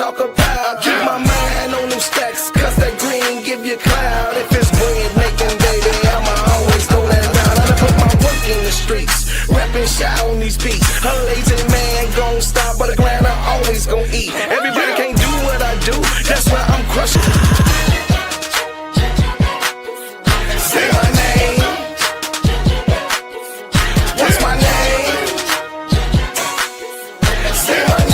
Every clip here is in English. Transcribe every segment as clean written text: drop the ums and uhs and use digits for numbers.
talk about. Keep my mind on them stacks, cause that green give you cloud. If it's bread making, baby, I'ma always throw that down. I done put my work in the streets, rapping shot on these beats. A lazy man gon' stop, but a grinder always gon' eat. Everybody can't do what I do, that's why I'm crushing. Say my name. What's my name? Say my name.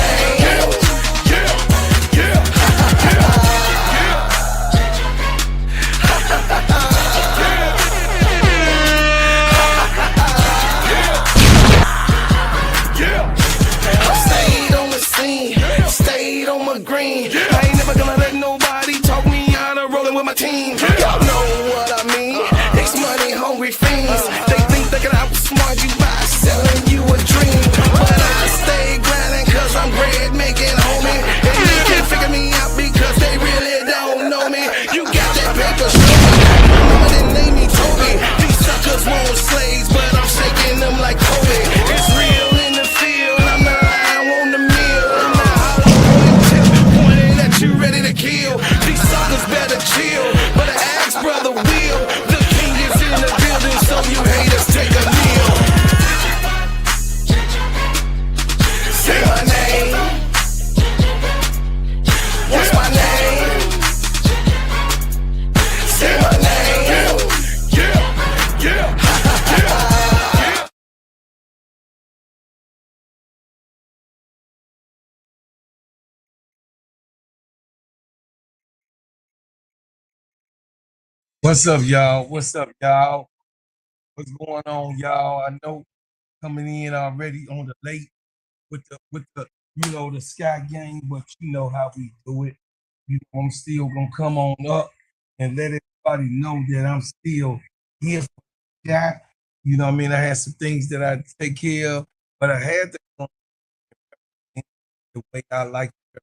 Stayed on my green. I ain't never gonna let nobody talk me out of rolling with my team. Y'all know what I mean. It's money hungry fiends. They think they can outsmart you by selling you a dream. But I stay grinding cause I'm bread making, homie. And they can't figure me out because they really don't know me. You got that paper straight. My mama didn't name me Toby. These suckers want slaves, but I'm shaking them like Kobe. It's real in the field. I'm the lion on the mill. You ready to kill? These suckers better chill. But I ask brother Will, the king is in the building, so you haters take a kneel. Say my name. What's my name? Say my name. Yeah. What's up, y'all? What's up, y'all? What's going on, y'all? I know coming in already on the late with the the Sky Gang, but you know how we do it. I'm still gonna come on up and let everybody know that I'm still here for the guy. You know what I mean? I had some things that I take care of, but I had to come in the way I like it,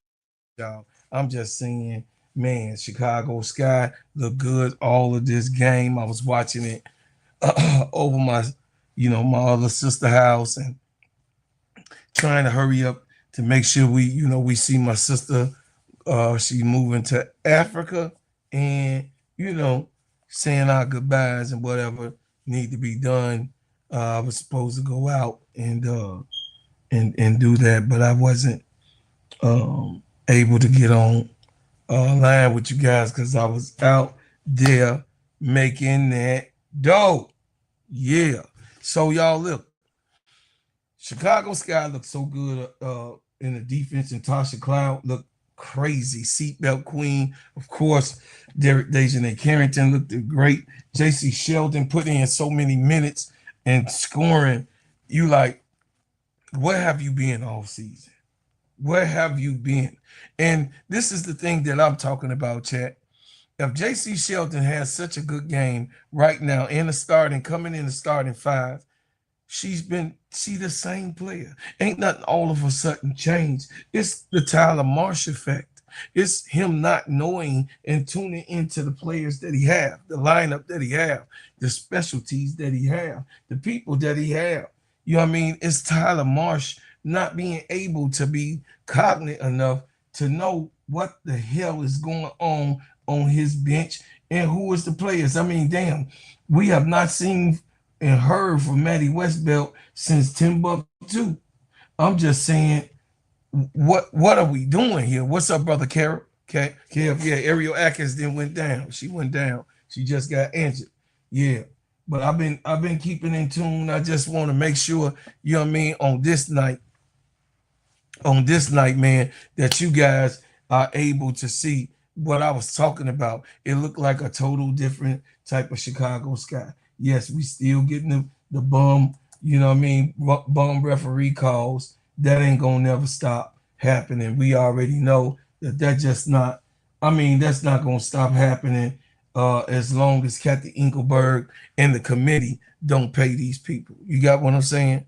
y'all. I'm just saying, man, Chicago Sky look good all of this game. I was watching it over my other sister house and trying to hurry up to make sure we see my sister. She's moving to Africa and, saying our goodbyes and whatever need to be done. I was supposed to go out and do that, but I wasn't able to get on line with you guys because I was out there making that dough. Yeah. So y'all look, Chicago Sky looked so good in the defense, and Tasha Cloud looked crazy. Seatbelt Queen, of course. Derek Dejanay Carrington looked great. JC Sheldon put in so many minutes and scoring. You like, where have you been all season? Where have you been? And this is the thing that I'm talking about, chat. If JC Sheldon has such a good game right now coming in the starting five, she the same player. Ain't nothing all of a sudden changed. It's the Tyler Marsh effect. It's him not knowing and tuning into the players that he have, the lineup that he have, the specialties that he have, the people that he have. You know what I mean? It's Tyler Marsh not being able to be cognizant enough to know what the hell is going on his bench and who is the players. I mean, damn, we have not seen and heard from Maddie Westbelt since Timbuktu. I'm just saying, what are we doing here? What's up, brother Carol? Okay, yeah, Ariel Atkins then went down. She went down. She just got injured. Yeah. But I've been keeping in tune. I just want to make sure, you know what I mean, on this night, man, that you guys are able to see what I was talking about. It looked like a total different type of Chicago Sky. Yes, we still getting the bum, you know what I mean, bum referee calls. That ain't gonna never stop happening. We already know that's not gonna stop happening as long as Kathy Engelberg and the committee don't pay these people. You got what I'm saying?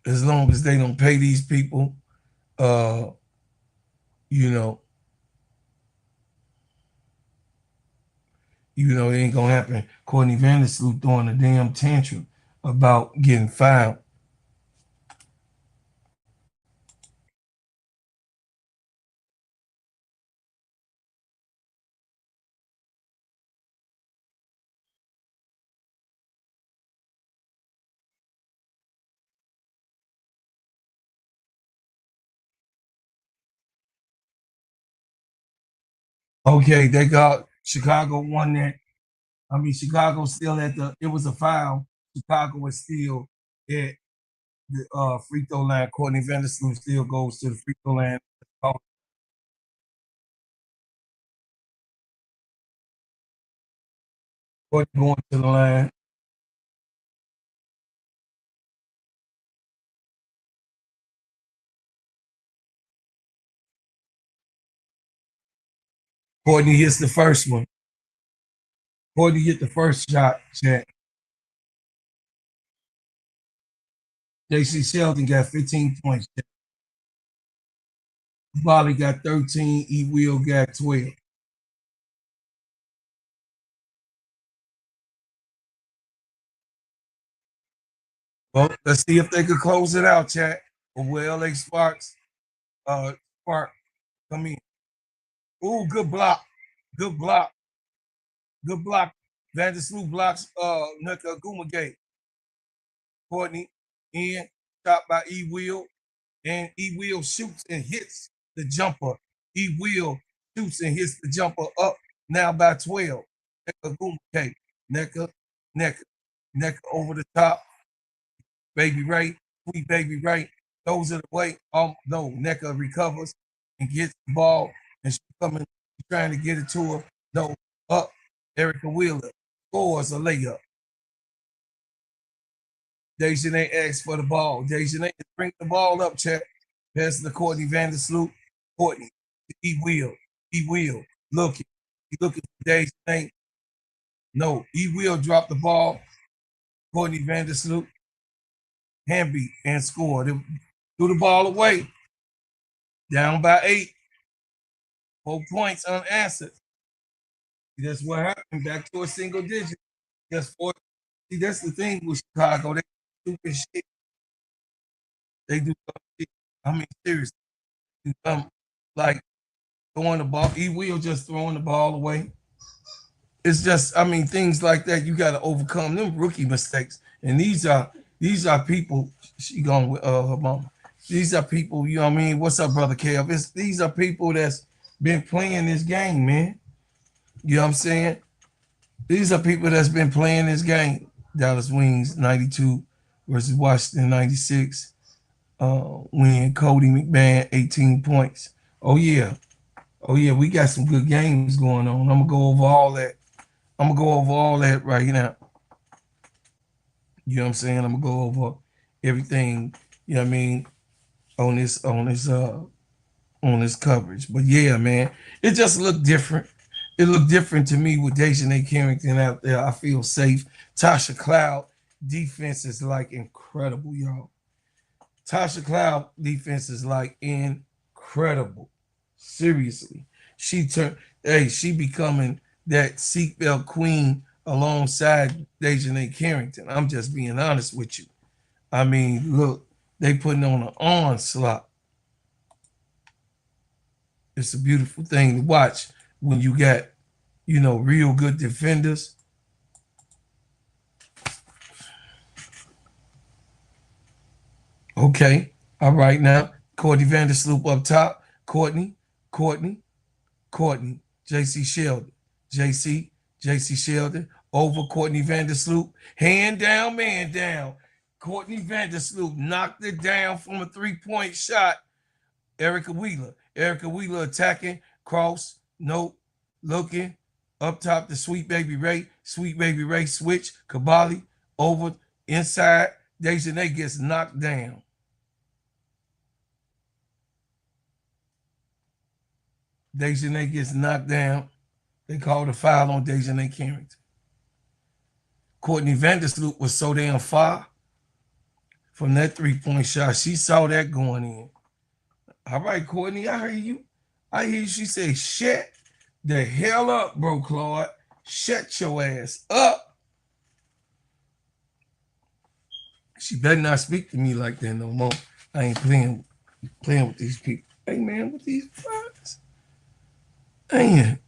As long as they don't pay these people, it ain't gonna happen. Courtney Vandersloot throwing a damn tantrum about getting fouled. Okay, they got Chicago won that. I mean, Chicago still at the. It was a foul. Chicago is still at the free throw line. Courtney Vandersloot still goes to the free throw line. Courtney going to the line. Courtney hits the first one. Courtney hit the first shot. Chat. JC Sheldon got 15 points. Bali got 13. E. Will got 12. Well, let's see if they could close it out, chat. Well, LA Sparks, Spark, come in. Ooh, good block. Good block. Good block. Vandersloot blocks Nuka Gumagate. Courtney in, shot by E. Will. And E. Will shoots and hits the jumper. E. Will shoots and hits the jumper up now by 12. Neka Gumagate. Neka, Neka, Neka over the top. Baby Ray, sweet Baby Ray, throws it away. No, Neka recovers and gets the ball, and she's coming, trying to get it to her. No, up. Erica Wheeler scores a layup. Dejanay asks for the ball. Dejanay bring the ball up, check. Pass to Courtney Vandersloot. Courtney, he will. Looking. He looking for Dejanay. No, he will drop the ball. Courtney Vandersloot. Hamby and score. They threw the ball away. Down by 8. 4 points unanswered. That's what happened. Back to a single digit. That's 4. See, that's the thing with Chicago. They do stupid shit. They do dumb shit. I mean, seriously. Like throwing the ball. He will just throwing the ball away. It's just, I mean, things like that. You got to overcome them rookie mistakes. And these are people. She going with her mama. These are people. You know what I mean? What's up, brother Kev? These are people that's been playing this game, man. You know what I'm saying? These are people that's been playing this game. Dallas Wings 92 versus Washington 96. Win Cody McMahon 18 points. Oh yeah, we got some good games going on. I'm gonna go over all that. Right now. You know what I'm saying? I'm gonna go over everything. You know what I mean? On this coverage. But yeah, man, it just looked different. It looked different to me with Dejanay Carrington out there. I feel safe. Tasha Cloud defense is like incredible, y'all. Tasha Cloud defense is like incredible. Seriously. She becoming that seatbelt queen alongside Dejanay Carrington. I'm just being honest with you. I mean, look, they putting on an onslaught. It's a beautiful thing to watch when you got, real good defenders. Okay. All right now. Courtney Vandersloot up top. Courtney. JC Sheldon. JC Sheldon. Over Courtney Vandersloot. Hand down, man down. Courtney Vandersloot knocked it down from a 3-point shot. Erica Wheeler attacking. Cross. Nope. Looking. Up top to Sweet Baby Ray. Switch. Kabali. Over. Inside. Dejanay gets knocked down. Dejanay gets knocked down. They called a foul on Dejanay Carrington. Courtney Vandersloot was so damn far from that 3-point shot. She saw that going in. All right, Courtney, I hear you. She say, shut the hell up, bro, Claude. Shut your ass up. She better not speak to me like that no more. I ain't playing with these people. Hey, man, with these flies. Man,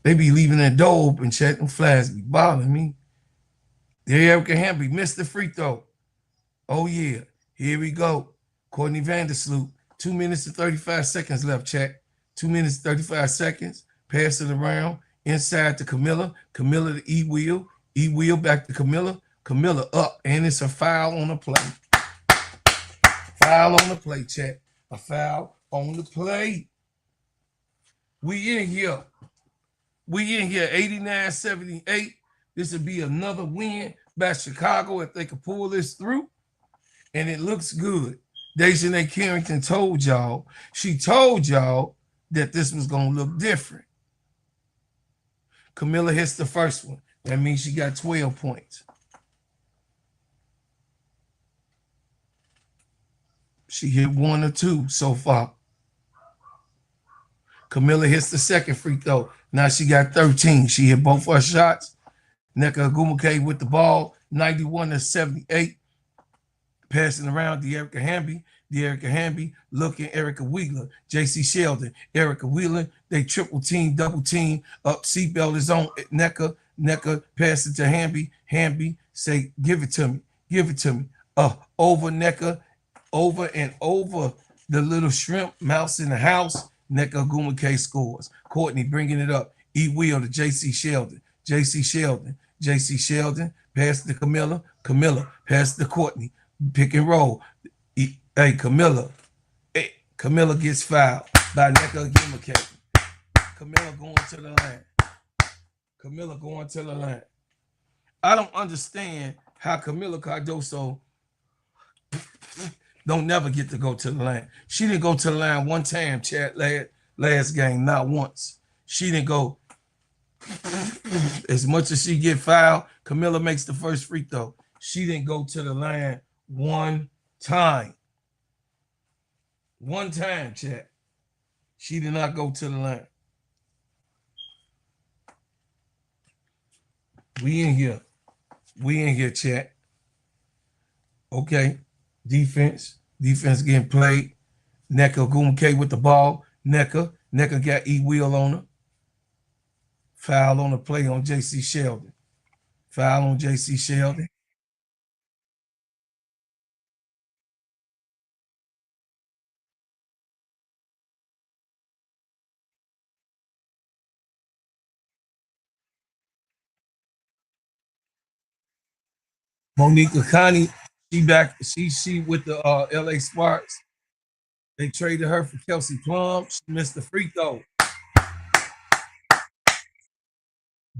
they be leaving that door open, check them flags be bothering me. There Erica Hamby missed the free throw. Oh, yeah. Here we go. Courtney Vandersloot. 2 minutes and 35 seconds left, check. 2 minutes, 35 seconds. pass it around, inside to Camilla, Camilla to E-Wheel, E-Wheel back to Camilla, Camilla up, and it's a foul on the play. Foul on the play, chat. A foul on the play. We in here. We in here, 89-78. This would be another win by Chicago if they could pull this through. And it looks good. Dejanay Carrington told y'all, she told y'all that this was going to look different. Camilla hits the first one. That means she got 12 points. She hit 1 or 2 so far. Camilla hits the second free throw. Now she got 13. She hit both her shots. Nneka Ogwumike with the ball, 91-78. Passing around De'Arica Hamby. De'Arica Hamby looking Erica Wheeler. J.C. Sheldon. Erica Wheeler. They triple team, double team. Up, seatbelt is on. Nneka. Nneka pass it to Hamby. Hamby say, give it to me. Give it to me. Over Nneka. Over and over the little shrimp. Mouse in the house. Nneka Ogwumike scores. Courtney bringing it up. E-Wheel to J.C. Sheldon. J.C. Sheldon. J.C. Sheldon. Pass to Camilla. Camilla. Pass to Courtney. Pick and roll. Hey, Camilla. Hey, Camilla gets fouled by Nneka Ogwumike. Camilla going to the line. Camilla going to the line. I don't understand how Camilla Cardoso don't never get to go to the line. She didn't go to the line one time, chat, last game, not once. She didn't go. As much as she get fouled, Camilla makes the first free throw. She didn't go to the line one time. One time, chat. She did not go to the line. We in here. We in here, chat. Okay. Defense. Defense getting played. Nneka Ogwumike with the ball. Nneka got E-Wheel on her. Foul on the play on J.C. Sheldon. Foul on J.C. Sheldon. Monique Akani, she back. She with the LA Sparks. They traded her for Kelsey Plum. She missed the free throw.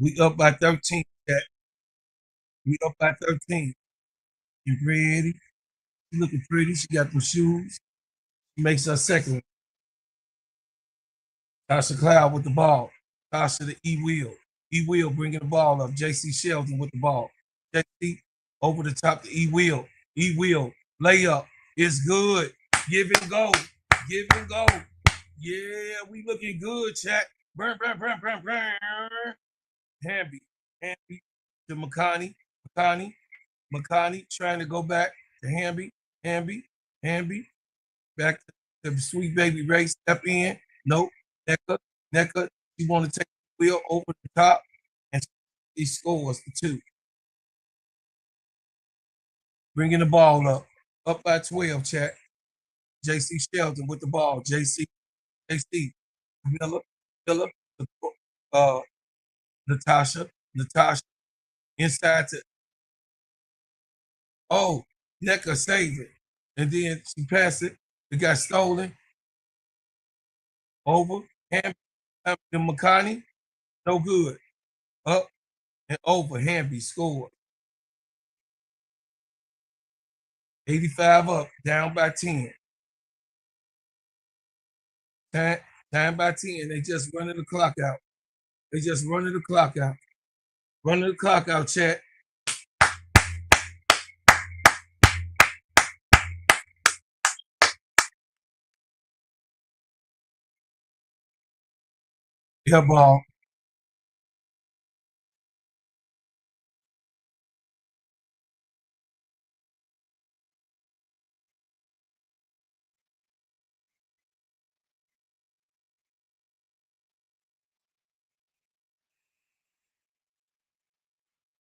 We up by 13. Chat. We up by 13. And pretty. She looking pretty. She got them shoes. She makes her second one. Tasha Cloud with the ball. Tasha the E-Wheel. E-Wheel bringing the ball up. J.C. Sheldon with the ball. J.C. over the top to E-Wheel. E-Wheel. Layup. It's good. Give and go. Give and go. Yeah, we looking good, chat. Burn. Hamby to McConney. McConney trying to go back to Hamby. Back to the sweet baby Ray. Step in. Nope. Nneka. She want to take the wheel over the top, and he scores the 2. Bringing the ball up by 12, chat. J.C. Sheldon with the ball. J.C. Miller, Natasha, inside to, Nneka saved it. And then she passed it. It got stolen. Over. Hamby to McConney. No good. Up and over. Hamby scored. 85 up. Down by 10. Time by 10. They just running the clock out. Running the clock out, chat. Yeah, ball.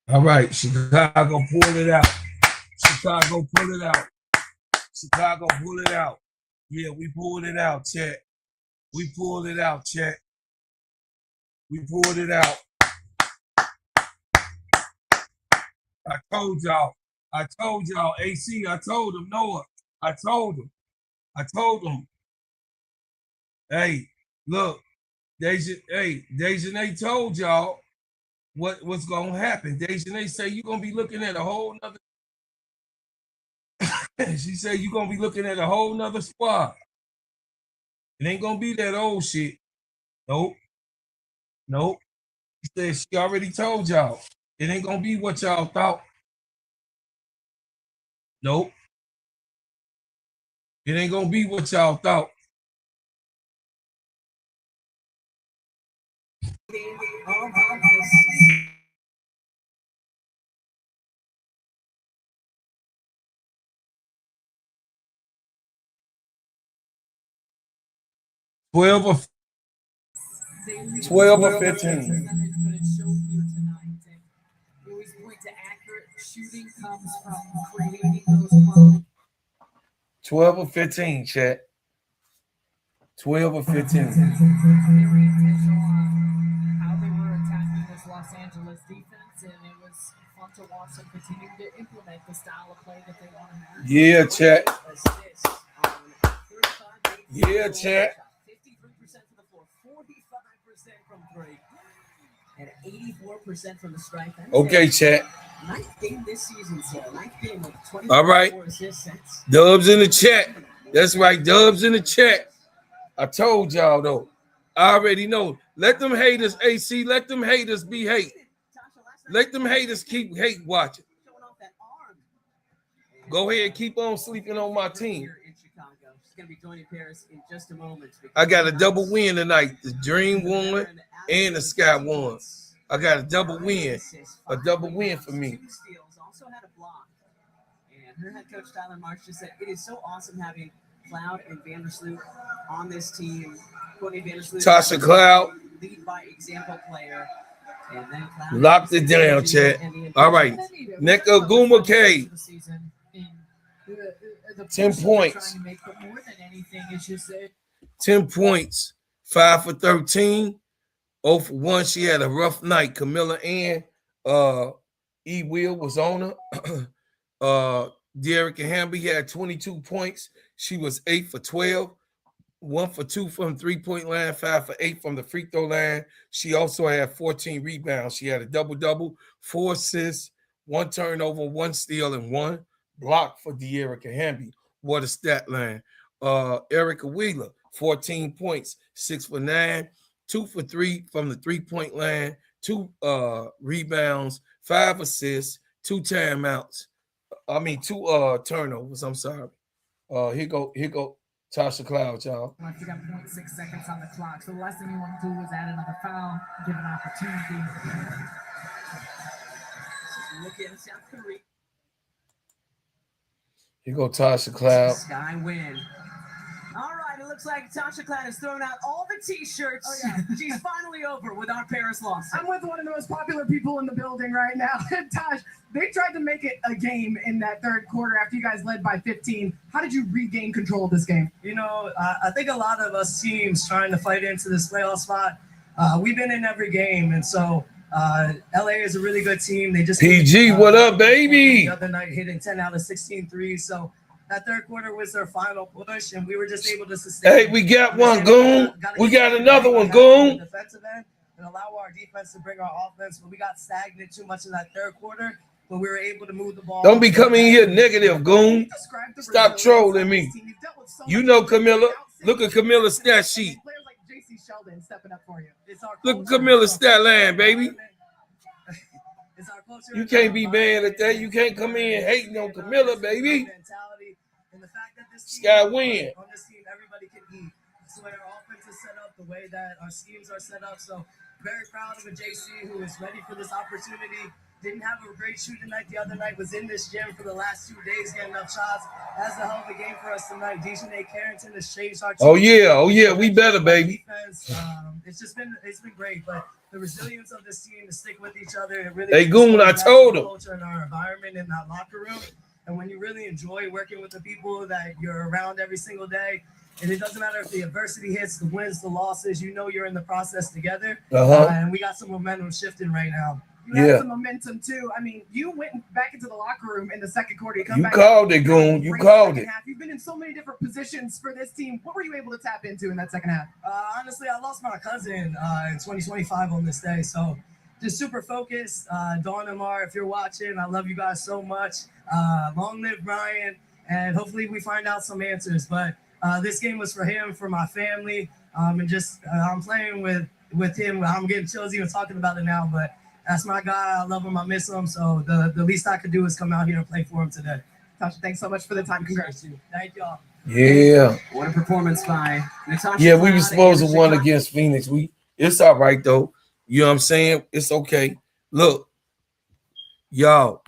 All right, Chicago pull it out. Chicago pull it out. Yeah, we pulled it out, chat. We pulled it out. I told y'all, AC, I told him, Noah, I told him. Hey, look, Dejanay told y'all what's gonna happen. Dejanay say you're gonna be looking at a whole nother. She said you're gonna be looking at a whole nother squad. It ain't gonna be that old shit. Nope. She said she already told y'all. It ain't gonna be what y'all thought. Nope. It ain't gonna be what y'all thought. Twelve or 15. Shooting comes from creating those 12 or 15, chat. 12 or 15. Very intentional on how they were attacking this Los Angeles defense, and it was fun to watch them continue to implement the style of play that they want to have. Yeah, chat. Yeah, chat. 53% to the floor, 45% from three, and 84% from the strike. Okay, chat. Ninth game this season, sir. Ninth game with 24 all right. Assists. Dubs in the chat. That's right. Dubs in the chat. I told y'all, though. I already know. Let them haters, AC. Let them haters be hate. Let them haters keep hate watching. Go ahead. Keep on sleeping on my team. I got a double win tonight. The Dream won and the Sky won. I got a double win. A double win for me. Also had a block. And her head coach, Tyler Marsh, just said, it is so awesome having Cloud and Vandersloot on this team. Tasha Cloud. Lead by example player. And then Cloud locked it down, chat. All right. Neko Guma K. 10 points. 10 points. 5 for 13. 0 for 1. She had a rough night. Camilla Ann, E. Will was on her. De'Erica Hamby had 22 points. She was 8 for 12. 1 for 2 from 3-point line, 5 for 8 from the free throw line. She also had 14 rebounds. She had a double-double, 4 assists, 1 turnover, 1 steal, and 1 block for De'Erica Hamby. What a stat line. Erica Wheeler, 14 points, 6 for 9. 2 for 3 from the 3-point line, 2 rebounds, 5 assists, 2 timeouts. 2 turnovers. I'm sorry. Here go Tasha Cloud, y'all. You got 0.6 seconds on the clock. So the last thing you want to do is add another foul, give an opportunity. Look at South Korea. Here go Tasha Cloud. Sky win. All right, it looks like Tasha Cloud has thrown out all the T-shirts. Oh, yeah. She's finally over without Paris Lawson. I'm with one of the most popular people in the building right now. Tosh, they tried to make it a game in that third quarter after you guys led by 15. How did you regain control of this game? You know, I think a lot of us teams trying to fight into this playoff spot, we've been in every game, and so LA is a really good team. They just PG, what up, baby? The other night hitting 10 out of 16 threes, so that third quarter was their final push, and we were just able to sustain. Hey, we got one, Goon. We got another one, Goon. Defensive end and allow our defense to bring our offense, but we got stagnant too much in that third quarter, but we were able to move the ball. Don't be coming here negative, Goon. Stop trolling me. You know Camilla. Look at Camilla's stat sheet. Players like JC Sheldon stepping up for you. Look at Camilla's stat line, baby. You can't be mad at that. You can't come in hating on Camilla, baby. Sky win. On this team, everybody can eat. That's the way our offense is set up, the way that our schemes are set up. So very proud of a JC who is ready for this opportunity. Didn't have a great shooting night the other night. Was in this gym for the last 2 days getting up shots. That's a hell of a game for us tonight. Dejanay Carrington has changed our team. Oh yeah, we better, baby. It's been great, but the resilience of this team to stick with each other. It really. Hey, Goon, I told him. Culture in our environment in that locker room. And when you really enjoy working with the people that you're around every single day, And it doesn't matter if the adversity hits, the wins, the losses. You know you're in the process together. And we got some momentum shifting right now. You had some momentum too. I mean, you went back into the locker room in the second quarter. You called it, Goon. You called it. You've been in so many different positions for this team. What were you able to tap into in that second half? Honestly, I lost my cousin in 2025 on this day, so just super focused. Dawn and Mar, if you're watching, I love you guys so much. Long live Brian, and hopefully we find out some answers. But this game was for him, for my family, and just I'm playing with him. I'm getting chills even talking about it now, but that's my guy. I love him. I miss him. So the least I could do is come out here and play for him today. Tasha, thanks so much for the time. Congrats. Thank y'all. Yeah. What a performance by Natasha. Yeah, we were supposed to win against Phoenix. It's all right though. You know what I'm saying? It's okay. Look, y'all.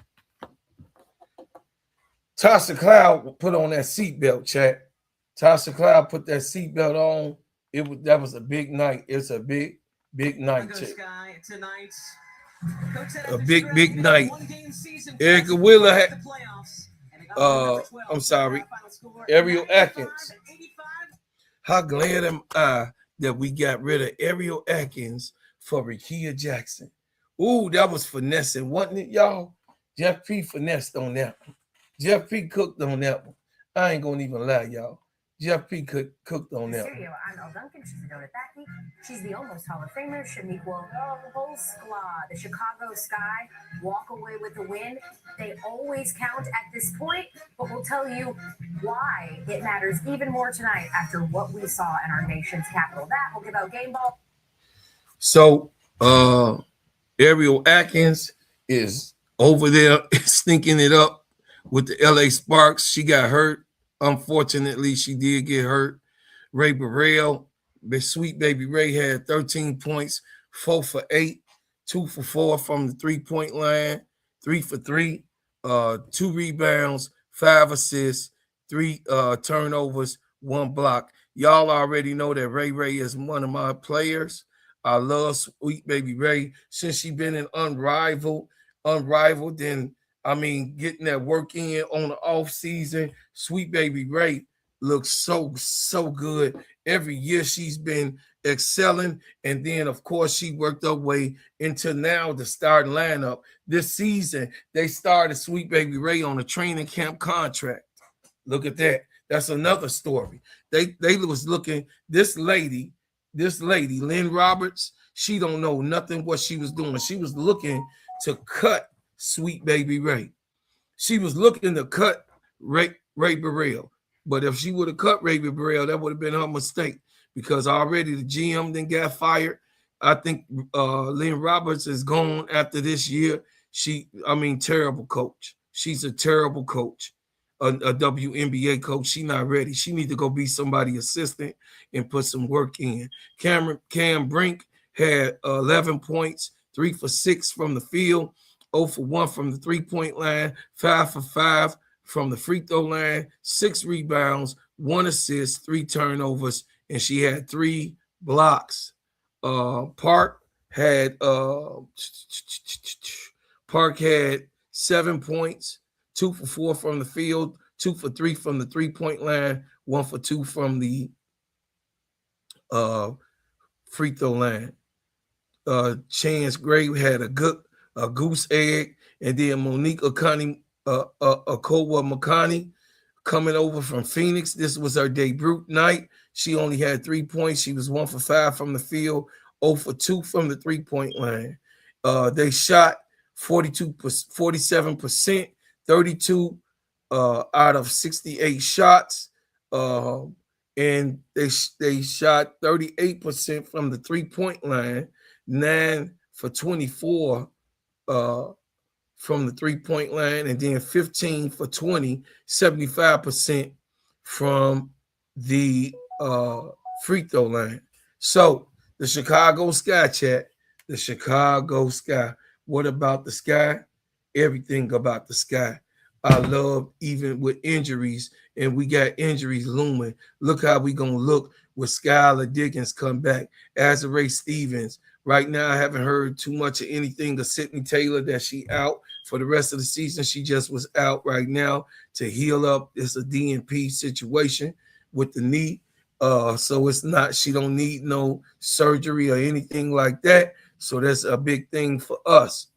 Tasha Cloud put on that seatbelt, chat. Tasha Cloud put that seatbelt on. That was a big night. It's a big night. Sky tonight. A big night. Erica Wheeler had I'm sorry, Ariel Atkins. How glad am I that we got rid of Ariel Atkins for Rickea Jackson. Ooh, that was finessing, wasn't it, y'all? Jeff P finessed on that one. Jeff P cooked on that one. I ain't gonna even lie, y'all. Jeff P cooked on that one. I'm Elle Duncan. She's a donut backy. She's the almost Hall of Famer. Shaniqua, the whole squad, the Chicago Sky, walk away with the win. They always count at this point, but we'll tell you why it matters even more tonight after what we saw in our nation's capital. That will give out game ball. So, Ariel Atkins is over there stinking it up with the LA Sparks. She got hurt. Unfortunately, she did get hurt. Ray Burrell, the sweet baby Ray, had 13 points, 4 for 8, 2 for 4 from the three-point line, 3 for 3, 2 rebounds, 5 assists, 3 turnovers, 1 block. Y'all already know that Ray is one of my players. I love sweet baby Ray. Since she been in unrivaled, then I mean, getting that work in on the off season, sweet baby Ray looks so good. Every year she's been excelling, and then of course she worked her way into now the starting lineup. This season they started sweet baby Ray on a training camp contract. Look at that. That's another story. They was looking. This lady, Lynn Roberts. She don't know nothing what she was doing. She was looking to cut sweet baby Ray. She was looking to cut Ray Burrell. But if she would have cut Ray Burrell, that would have been her mistake because already the GM then got fired. I think Lynn Roberts is gone after this year. Terrible coach. She's a terrible coach, a WNBA coach. She not ready. She need to go be somebody assistant and put some work in. Cam Brink had 11 points, 3 for 6 from the field, 0 for 1 from the three-point line, 5 for 5 from the free throw line, 6 rebounds, 1 assist, 3 turnovers, and she had 3 blocks. Park had 7 points, 2 for 4 from the field, 2 for 3 from the three-point line, 1 for 2 from the free throw line. Chance Gray had a goose egg, and then Monique Okowa Makani coming over from Phoenix. This was her debut night. She only had 3 points. She was 1 for 5 from the field, 0 for 2 from the three-point line. They shot 47%, 32 out of 68 shots, and they shot 38% from the three-point line, 9 for 24 from the three-point line, and then 15 for 20, 75% from the free throw line. So the Chicago Sky chat, the Chicago Sky. What about the Sky? Everything about the Sky. I love even with injuries, and we got injuries looming. Look how we gonna look with Skylar Diggins come back, Azarae Stevens. Right now, I haven't heard too much of anything of Sydney Taylor that she out for the rest of the season. She just was out right now to heal up. It's a DNP situation with the knee. So it's not, she don't need no surgery or anything like that. So that's a big thing for us.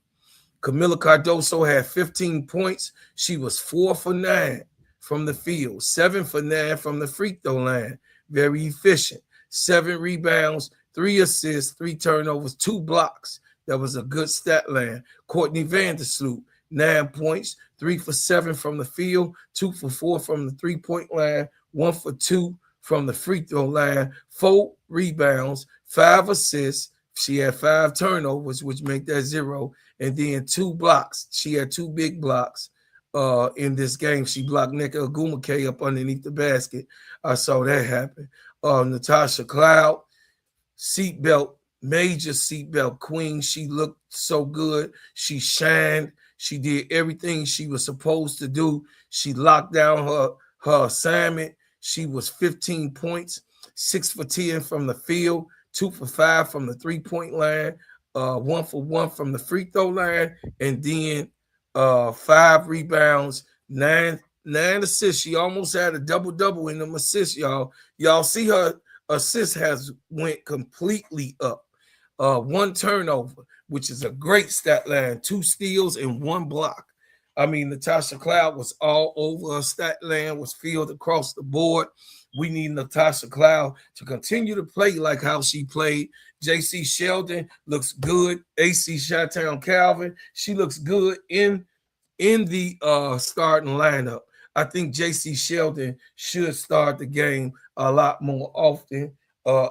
Camila Cardoso had 15 points. She was 4 for 9 from the field, 7 for 9 from the free throw line. Very efficient. 7 rebounds, 3 assists, 3 turnovers, 2 blocks. That was a good stat line. Courtney Vandersloot, 9 points, 3 for 7 from the field, 2 for 4 from the three-point line, 1 for 2 from the free throw line, 4 rebounds, 5 assists. She had 5 turnovers, which make that 0, and then 2 blocks. She had 2 big blocks in this game. She blocked Nneka Ogwumike up underneath the basket. I saw that happen. Natasha Cloud, seatbelt, major seatbelt queen. She looked so good. She shined. She did everything she was supposed to do. She locked down her assignment. She was 15 points, 6 for 10 from the field, 2 for 5 from the three-point line, 1 for 1 from the free throw line, and then 5 rebounds, 9 assists. She almost had a double-double in them assists, y'all. Y'all see her assist has went completely up. 1 turnover, which is a great stat line, 2 steals and 1 block. I mean, Natasha Cloud was all over. Her stat line was filled across the board. We need Natasha Cloud to continue to play like how she played. JC Sheldon looks good. AC Chi-Town Calvin, she looks good in the starting lineup. I think JC Sheldon should start the game a lot more often.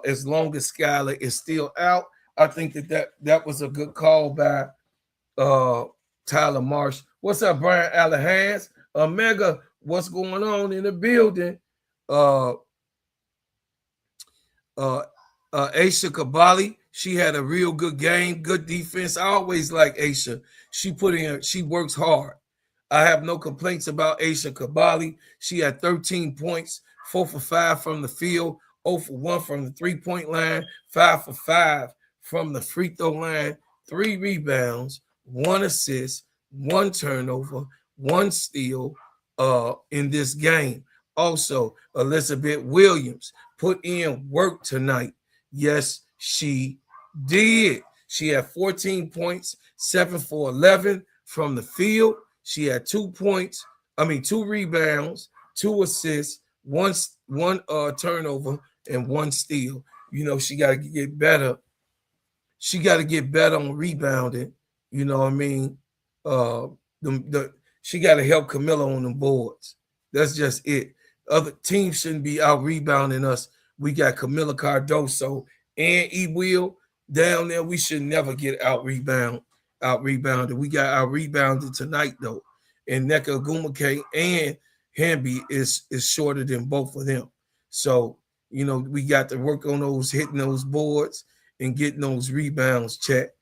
As long as Skylar is still out, I think that was a good call by Tyler Marsh. What's up, Brian Alahans? Omega, what's going on in the building? Aisha Kabali, she had a real good game, good defense. I always like Aisha. She works hard. I have no complaints about Aisha Kabali. She had 13 points, 4 for 5 from the field, 0 for 1 from the three-point line, 5 for 5 from the free throw line, 3 rebounds, 1 assist, 1 turnover, 1 steal in this game. Also, Elizabeth Williams put in work tonight. Yes, she did. She had 14 points, 7 for 11 from the field. She had 2 rebounds, 2 assists, one turnover, and 1 steal. You know, she got to get better. She got to get better on rebounding. You know what I mean? She got to help Camilla on the boards. That's just it. Other teams shouldn't be out rebounding us. We got Camilla Cardoso and E. Will down there. We should never get out rebounded. We got out rebounded tonight though. And Nneka Ogwumike and Hamby is shorter than both of them. So, you know, we got to work on those, hitting those boards and getting those rebounds checked.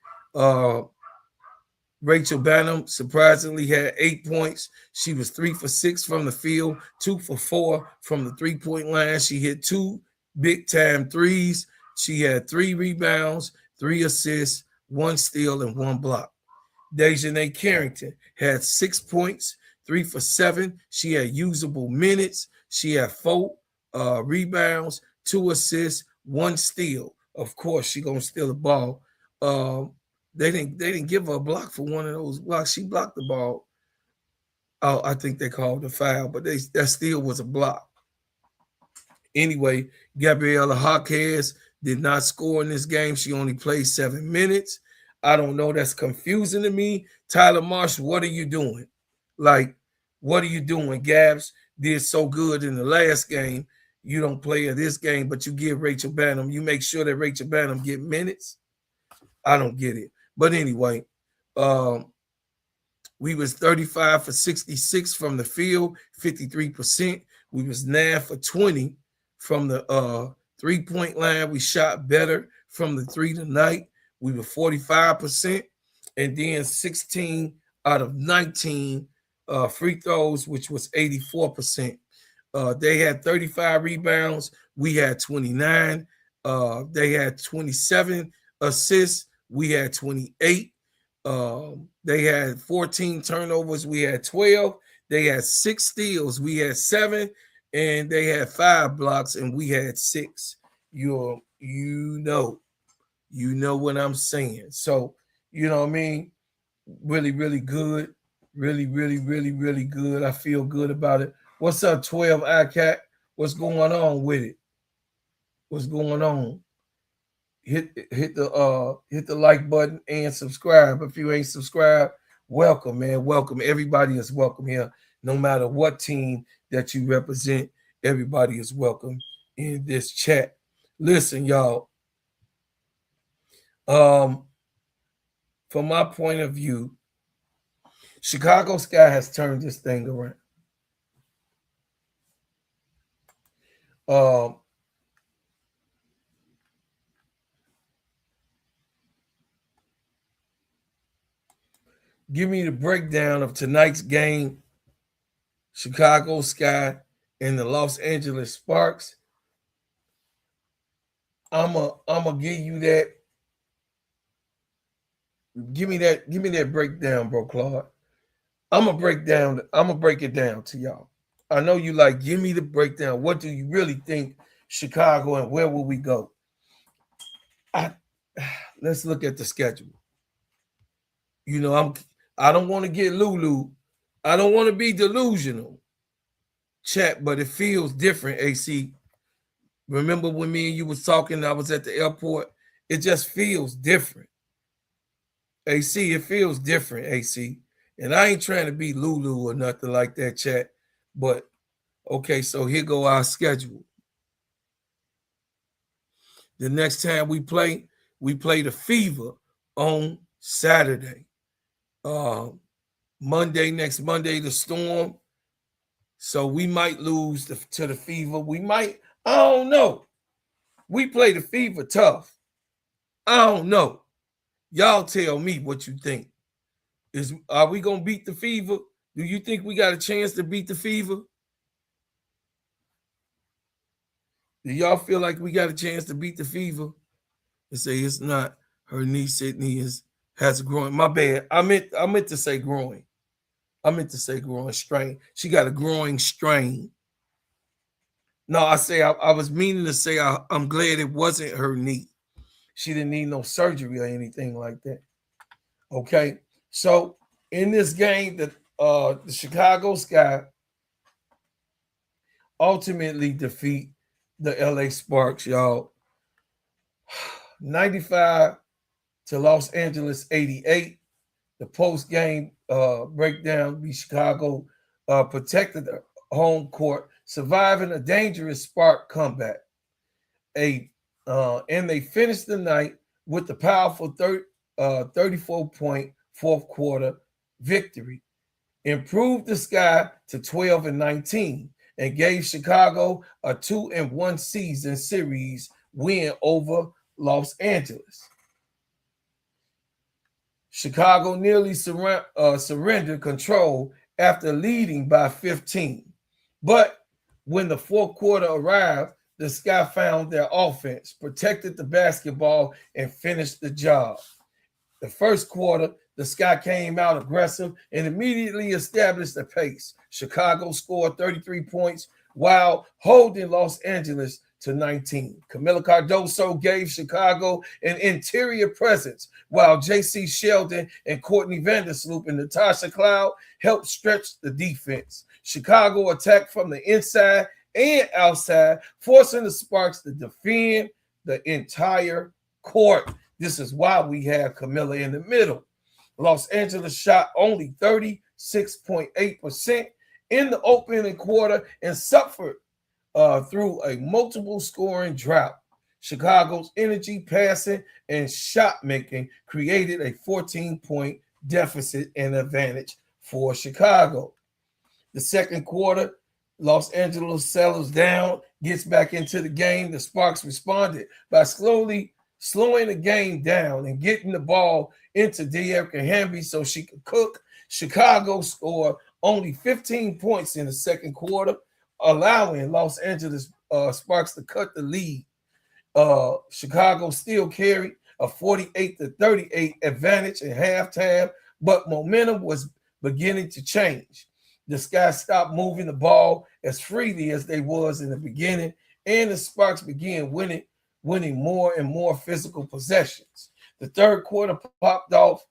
Rachel Banham surprisingly had 8 points. She was 3 for 6 from the field, 2 for 4 from the three-point line. She hit 2 big-time threes. She had 3 rebounds, 3 assists, 1 steal, and 1 block. Dejanay Carrington had 6 points, 3 for 7. She had usable minutes. She had 4 rebounds, 2 assists, 1 steal. Of course, she gonna steal the ball. They didn't give her a block for one of those blocks. She blocked the ball. Oh, I think they called a foul, but that still was a block. Anyway, Gabriela Jaquez did not score in this game. She only played 7 minutes. I don't know. That's confusing to me. Tyler Marsh, what are you doing? Like, what are you doing? Gabs did so good in the last game. You don't play in this game, but you give Rachel Banham. You make sure that Rachel Banham get minutes. I don't get it. But anyway, we was 35 for 66 from the field, 53%. We was 9 for 20 from the three-point line. We shot better from the 3 tonight. We were 45%. And then 16 out of 19 free throws, which was 84%. They had 35 rebounds. We had 29. They had 27 assists. We had 28. They had 14 turnovers. We had 12. They had 6 steals. We had 7. and they had 5 blocks, and we had 6. You know what I'm saying. So, you know what I mean? Really, really good. Really, really, really, really good. I feel good about it. What's up, 12 ICAT? What's going on with it? What's going on? Hit the like button and subscribe. If you ain't subscribed, welcome, man. Welcome. Everybody is welcome here. No matter what team that you represent, everybody is welcome in this chat. Listen, y'all. From my point of view, Chicago Sky has turned this thing around. Give me the breakdown of tonight's game, Chicago Sky and the Los Angeles Sparks. I'm a give you that. Give me that breakdown, bro, Claude. I'm gonna break it down to y'all. I know you like, give me the breakdown. What do you really think Chicago, and where will we go? Let's look at the schedule. You know, I don't want to get Lulu. I don't want to be delusional, chat, but it feels different, AC. Remember when me and you was talking, I was at the airport? It just feels different. AC, it feels different, AC. And I ain't trying to be Lulu or nothing like that, chat. But, okay, so here go our schedule. The next time we play the Fever on Saturday. Next Monday, the Storm. So we might lose to the Fever. We might, I don't know. We play the Fever tough. I don't know. Y'all tell me what you think. Are we going to beat the Fever? Do you think we got a chance to beat the Fever? Do y'all feel like we got a chance to beat the Fever? They say it's not. Her knee, Sydney, has growing. My bad. I meant to say growing. I meant to say growing strain. She got a growing strain. No, I was meaning to say I'm glad it wasn't her knee. She didn't need no surgery or anything like that. Okay. So in this game, the Chicago Sky ultimately defeat the LA Sparks, y'all. 95 to Los Angeles 88. The post-game breakdown, Chicago protected the home court, surviving a dangerous Spark comeback. And they finished the night with the powerful 34-point fourth quarter victory. Improved the Sky to 12-19 and gave Chicago a 2-1 season series win over Los Angeles. Chicago nearly surrendered control after leading by 15. But when the fourth quarter arrived, the Sky found their offense, protected the basketball, and finished the job. The first quarter, the Sky came out aggressive and immediately established the pace. Chicago scored 33 points while holding Los Angeles to 19. Camila Cardoso gave Chicago an interior presence, while J.C. Sheldon and Courtney Vandersloot and Natasha Cloud helped stretch the defense. Chicago attacked from the inside and outside, forcing the Sparks to defend the entire court. This is why we have Camila in the middle. Los Angeles shot only 36.8% in the opening quarter and suffered through a multiple scoring drought. Chicago's energy, passing, and shot making created a 14-point deficit and advantage for Chicago. The second quarter, Los Angeles settles down, gets back into the game. The Sparks responded by slowly slowing the game down and getting the ball into De'Erica Hamby so she could cook. Chicago scored only 15 points in the second quarter, allowing Los Angeles Sparks to cut the lead. Chicago still carried a 48-38 advantage at halftime, but momentum was beginning to change. The Sky stopped moving the ball as freely as they was in the beginning, and the Sparks began winning more and more physical possessions. The third quarter popped off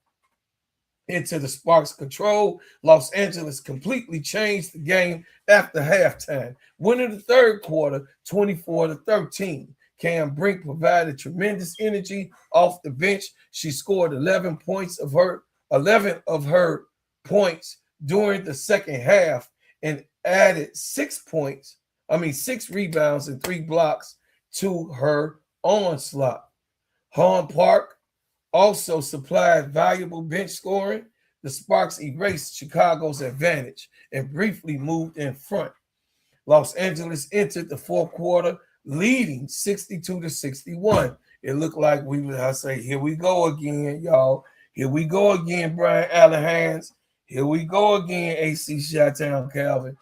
into the Sparks' control. Los Angeles completely changed the game after halftime, winning the third quarter 24-13. Cam Brink provided tremendous energy off the bench. She scored 11 of her points during the second half and added 6 rebounds and 3 blocks to her onslaught. Hahn Park also supplied valuable bench scoring. The Sparks erased Chicago's advantage and briefly moved in front. Los Angeles entered the fourth quarter leading 62-61. It looked like here we go again, y'all. Here we go again, Brian Allenhans. Here we go again, AC Chi-Town Calvin.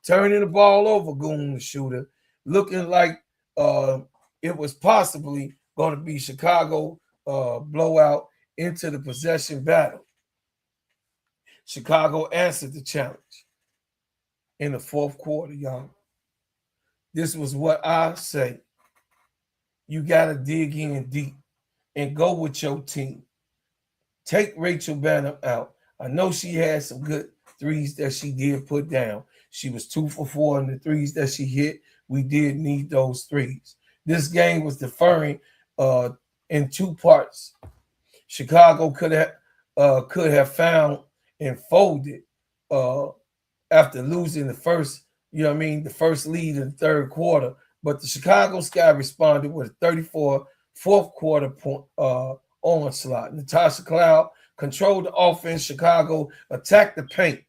Turning the ball over, Goon the shooter. Looking like it was possibly going to be Chicago blowout into the possession battle. Chicago answered the challenge in the fourth quarter, y'all. This was what I say. You got to dig in deep and go with your team. Take Rachel Banner out. I know she had some good threes that she did put down. She was 2 for 4 in the threes that she hit. We did need those threes. This game was deferring in 2 parts. Chicago could have found and folded after losing the first lead in the third quarter. But the Chicago Sky responded with a 34 fourth quarter onslaught. Natasha Cloud controlled the offense. Chicago attacked the paint,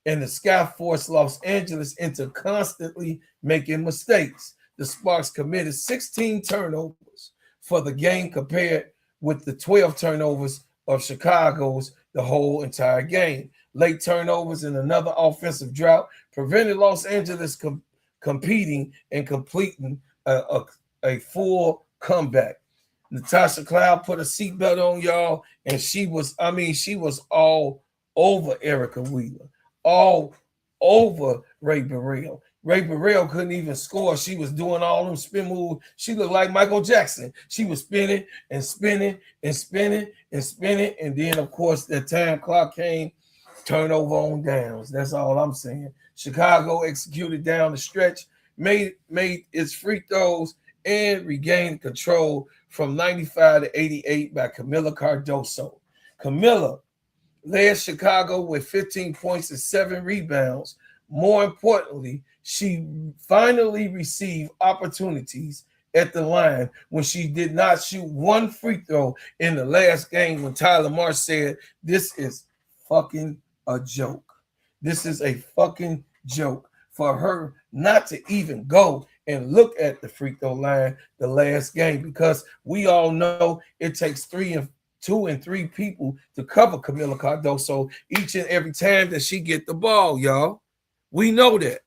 and the Sky forced Los Angeles into constantly making mistakes. The Sparks committed 16 turnovers for the game compared with the 12 turnovers of Chicago's the whole entire game. Late turnovers and another offensive drought prevented Los Angeles competing and completing a full comeback. Natasha Cloud put a seatbelt on, y'all, and she was all over Erica Wheeler, all over Ray Burrell. Ray Burrell couldn't even score. She was doing all them spin moves. She looked like Michael Jackson. She was spinning and spinning and spinning and spinning. And then, of course, the time clock came, turnover on downs. That's all I'm saying. Chicago executed down the stretch, made its free throws, and regained control from 95-88 by Camila Cardoso. Camila led Chicago with 15 points and 7 rebounds. More importantly, she finally received opportunities at the line when she did not shoot one free throw in the last game when Tyler Marsh said, "This is fucking a joke. This is a fucking joke." For her not to even go and look at the free throw line the last game, because we all know it takes 2 and 3 people to cover Camila Cardoso each and every time that she get the ball, y'all. We know that.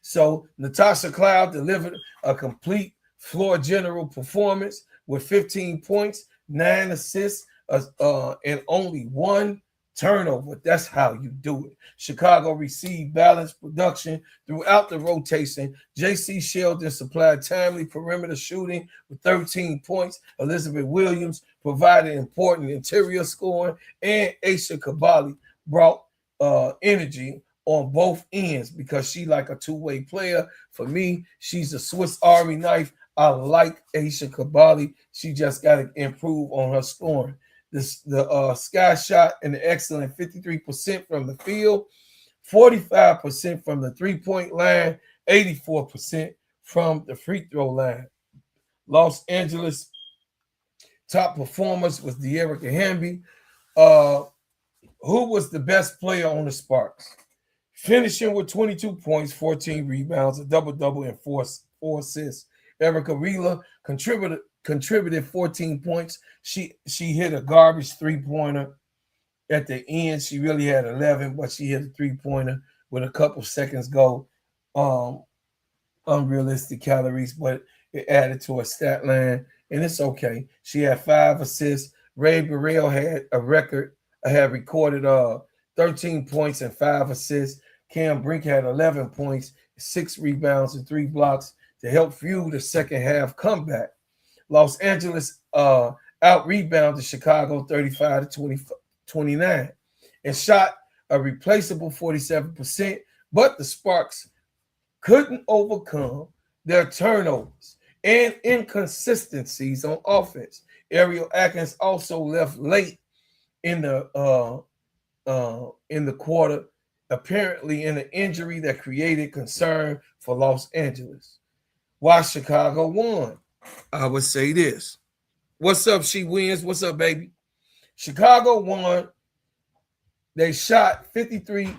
So Natasha Cloud delivered a complete floor general performance with 15 points, 9 assists, and only 1 turnover. That's how you do it. Chicago received balanced production throughout the rotation. J.C. Sheldon supplied timely perimeter shooting with 13 points. Elizabeth Williams provided important interior scoring, and Aisha Kabali brought energy on both ends because she like a two-way player. For me, she's a Swiss Army knife. I like Aisha Kabali. She just got to improve on her scoring. The Sky shot an excellent 53% from the field, 45% from the three-point line, 84% from the free throw line. Los Angeles top performers was De'Erica Hamby, who was the best player on the Sparks, finishing with 22 points, 14 rebounds, a double-double, and 4 assists. Erica Wheeler contributed 14 points. She hit a garbage three-pointer at the end. She really had 11, but she hit a three-pointer with a couple seconds go. Unrealistic calories, but it added to her stat line, and it's okay. She had 5 assists. Ray Burrell had recorded 13 points and 5 assists. Cam Brink had 11 points, 6 rebounds, and 3 blocks to help fuel the second half comeback. Los Angeles out rebounded Chicago 35 to 29 and shot a replaceable 47%, but the Sparks couldn't overcome their turnovers and inconsistencies on offense. Ariel Atkins also left late in the quarter, apparently in an injury that created concern for Los Angeles. Why Chicago won? I would say this. What's up, She Wins? What's up, baby? Chicago won. They shot 53%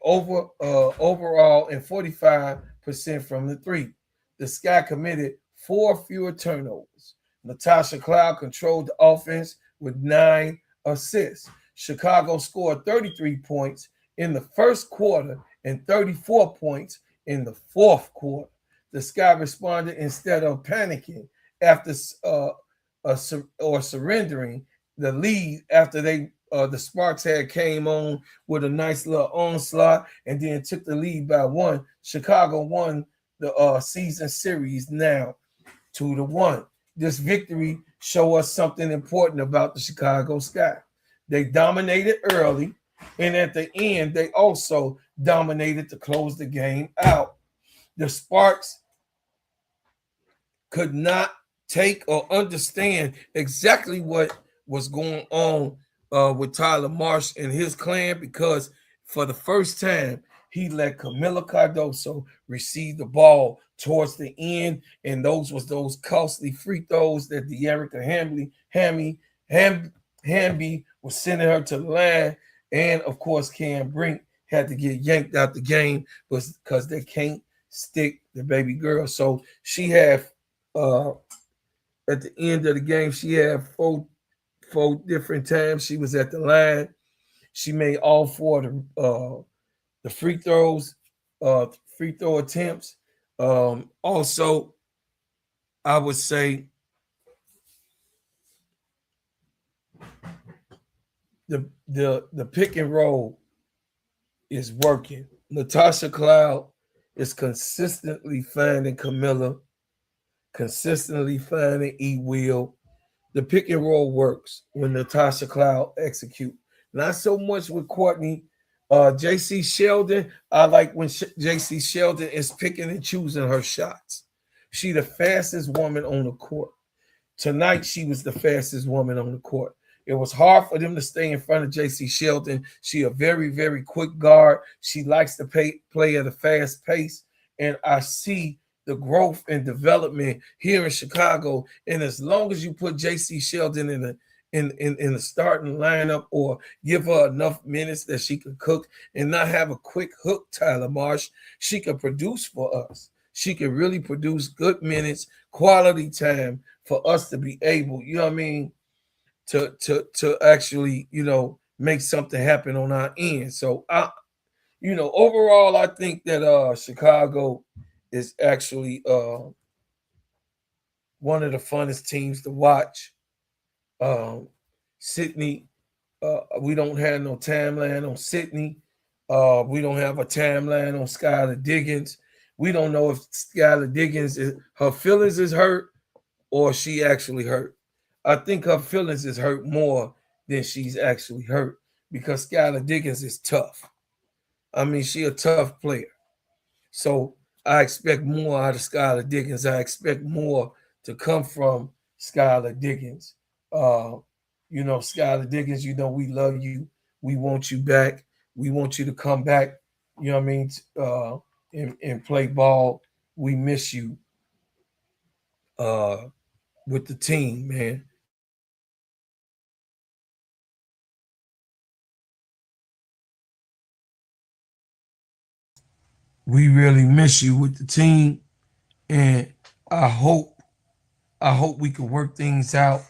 overall and 45% from the three. The Sky committed 4 fewer turnovers. Natasha Cloud controlled the offense with 9 assists. Chicago scored 33 points in the first quarter and 34 points in the fourth quarter. The Sky responded instead of panicking after surrendering the lead after the Sparks had came on with a nice little onslaught and then took the lead by 1. Chicago won the season series now 2-1. This victory show us something important about the Chicago Sky. They dominated early, and at the end, they also dominated to close the game out. The Sparks could not take or understand exactly what was going on with Tyler Marsh and his clan, because for the first time, he let Camila Cardoso receive the ball towards the end, and those costly free throws that De'Erica Hamby was sending her to the line, and of course Cam Brink had to get yanked out the game because they can't stick the baby girl. So she had at the end of the game, she had four different times she was at the line. She made all 4 of the free throws, free throw attempts. Also, I would say the pick and roll is working. Natasha Cloud is consistently finding Camilla, consistently finding E. Will. The pick and roll works when Natasha Cloud execute. Not so much with Courtney. J.C. Sheldon, I like when J.C. Sheldon is picking and choosing her shots. She the fastest woman on the court. Tonight, she was the fastest woman on the court. It was hard for them to stay in front of J.C. Sheldon. She a very, very quick guard. She likes to play at a fast pace. And I see the growth and development here in Chicago. And as long as you put J.C. Sheldon in the starting lineup or give her enough minutes that she can cook and not have a quick hook, Tyler Marsh, she can produce for us. She can really produce good minutes, quality time for us to be able, you know what I mean, to actually, make something happen on our end. So overall, I think that Chicago is actually one of the funnest teams to watch. Sydney, we don't have no timeline on Sydney. We don't have a timeline on Skylar Diggins. We don't know if Skylar Diggins her feelings is hurt or she actually hurt. I think her feelings is hurt more than she's actually hurt because Skylar Diggins is tough. I mean, she a tough player. So I expect more out of Skylar Diggins. I expect more to come from Skylar Diggins. Skylar Diggins, we love you. We want you back. We want you to come back, you know what I mean, and play ball. We miss you with the team, man. We really miss you with the team, and I hope we can work things out.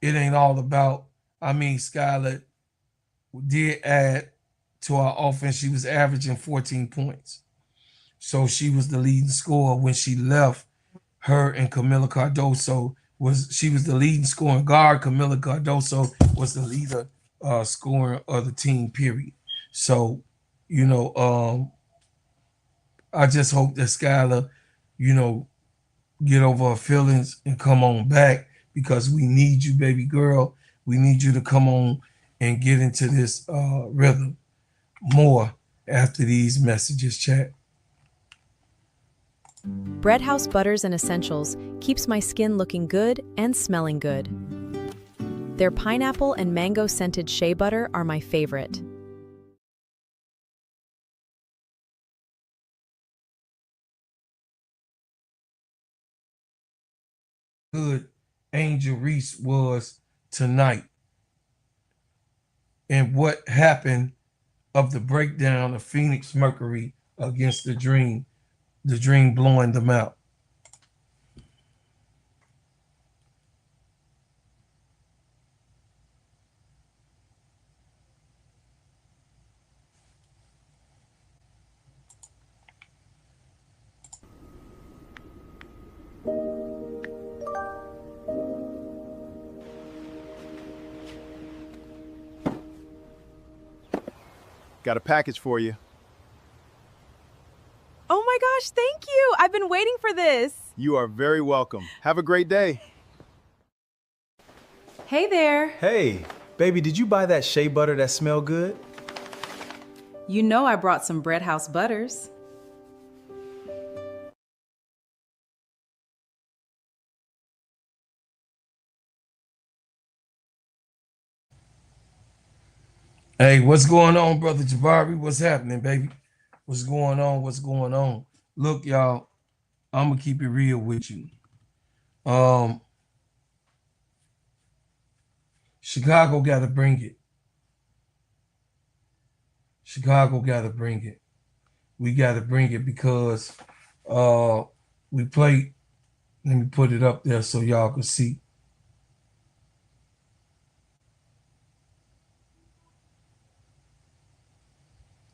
It ain't all about, Skylar did add to our offense. She was averaging 14 points. So she was the leading scorer when she left. Her and Camila Cardoso was the leading scoring guard. Camila Cardoso was the leader scoring of the team, period. So, you know, I just hope that Skylar, you know, get over her feelings and come on back because we need you, baby girl. We need you to come on and get into this rhythm more after these messages, chat. Bread House Butters and Essentials keeps my skin looking good and smelling good. Their pineapple and mango scented shea butter are my favorite. Good Angel Reese was tonight and what happened of the breakdown of Phoenix Mercury against the Dream blowing them out. Got a package for you. Oh my gosh, thank you. I've been waiting for this. You are very welcome. Have a great day. Hey there. Hey, baby, did you buy that shea butter that smell good? You know I brought some Bread House Butters. Hey, what's going on, brother Jabari? What's happening, baby? What's going on? What's going on? Look, y'all, I'm gonna keep it real with you. Chicago gotta bring it. Chicago gotta bring it. We gotta bring it because we played. Let me put it up there so y'all can see.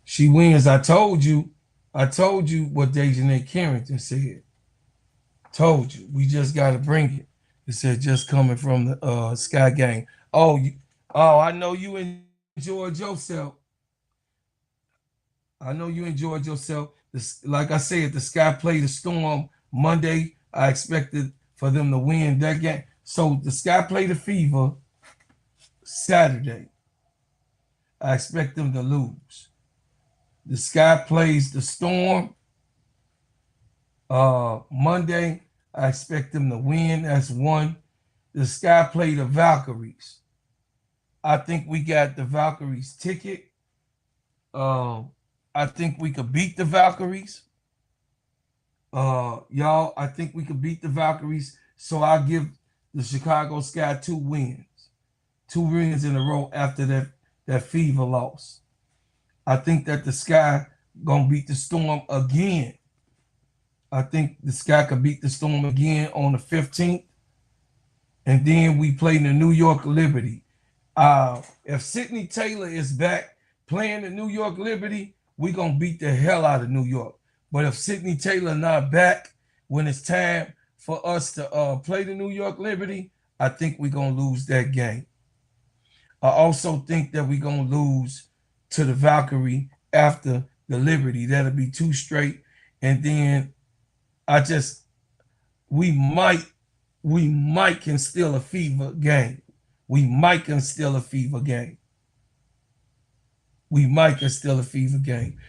She wins. I told you what Dejanay Carrington said. Told you. We just got to bring it. It said just coming from the Sky Gang. Oh, I know you enjoyed yourself. I know you enjoyed yourself. Like I said, the Sky played the Storm Monday. I expected for them to win that game. So the Sky played the Fever Saturday. I expect them to lose. The Sky plays the Storm Monday. I expect them to win. That's one. The Sky play the Valkyries. I think we got the Valkyries ticket. I think we could beat the Valkyries. Y'all, I think we could beat the Valkyries. So I give the Chicago Sky 2 wins. 2 wins in a row after that Fever loss. I think that the Sky gonna beat the Storm again. I think the Sky could beat the Storm again on the 15th. And then we play the New York Liberty. If Sydney Taylor is back playing the New York Liberty, we're gonna beat the hell out of New York. But if Sydney Taylor not back when it's time for us to play the New York Liberty, I think we're gonna lose that game. I also think that we're gonna lose to the Valkyrie after the Liberty. That'll be 2 straight. And then we might can steal a Fever game. We might can steal a Fever game.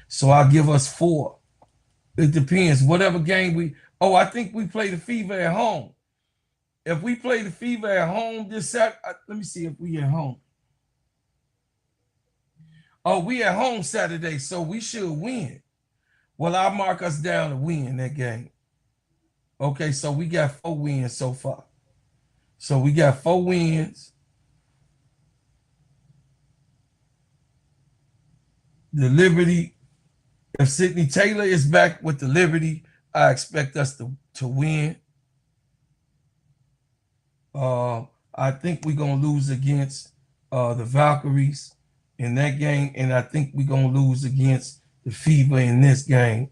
So I'll give us 4. It depends. Whatever game I think we play the Fever at home. If we play the Fever at home this Saturday, let me see if we at home. Oh, we at home Saturday, so we should win. Well, I'll mark us down to win that game. Okay, so we got 4 wins so far. So we got 4 wins. The Liberty, if Sydney Taylor is back with the Liberty, I expect us to win. I think we're going to lose against the Valkyries in that game, and I think we're going to lose against the Fever in this game.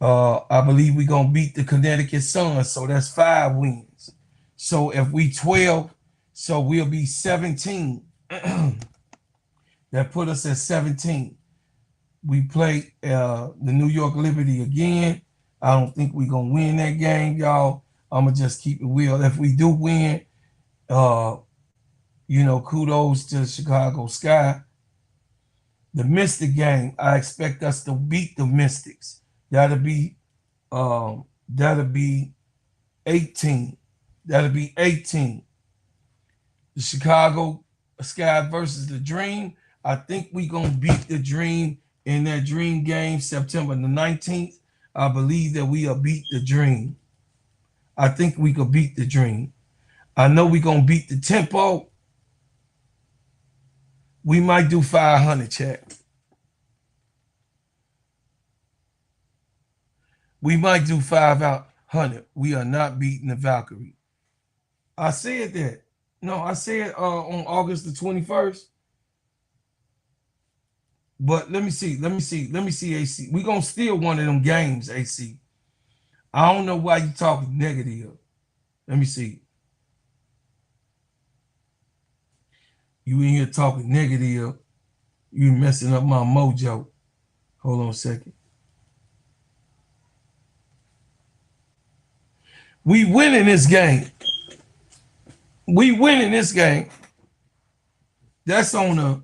I believe we're going to beat the Connecticut Sun, so that's 5 wins. So if we 12, So we'll be 17. That put us at 17. We play the New York Liberty again. I don't think we're going to win that game, y'all. I'm going to just keep it real. If we do win, kudos to Chicago Sky. The Mystic game, I expect us to beat the Mystics. That'll be 18. That'll be 18. The Chicago Sky versus the Dream. I think we're going to beat the Dream in that Dream game September the 19th. I believe that we'll beat the Dream. I think we could beat the Dream. I know we're going to beat the Tempo. We might do 500, chat. We might do 500. We are not beating the Valkyrie. I said that. No, I said on August the 21st. But let me see, AC. We're going to steal one of them games, AC. I don't know why you talking negative. Let me see. You in here talking negative. You messing up my mojo. Hold on a second. We winning this game. We winning this game. That's August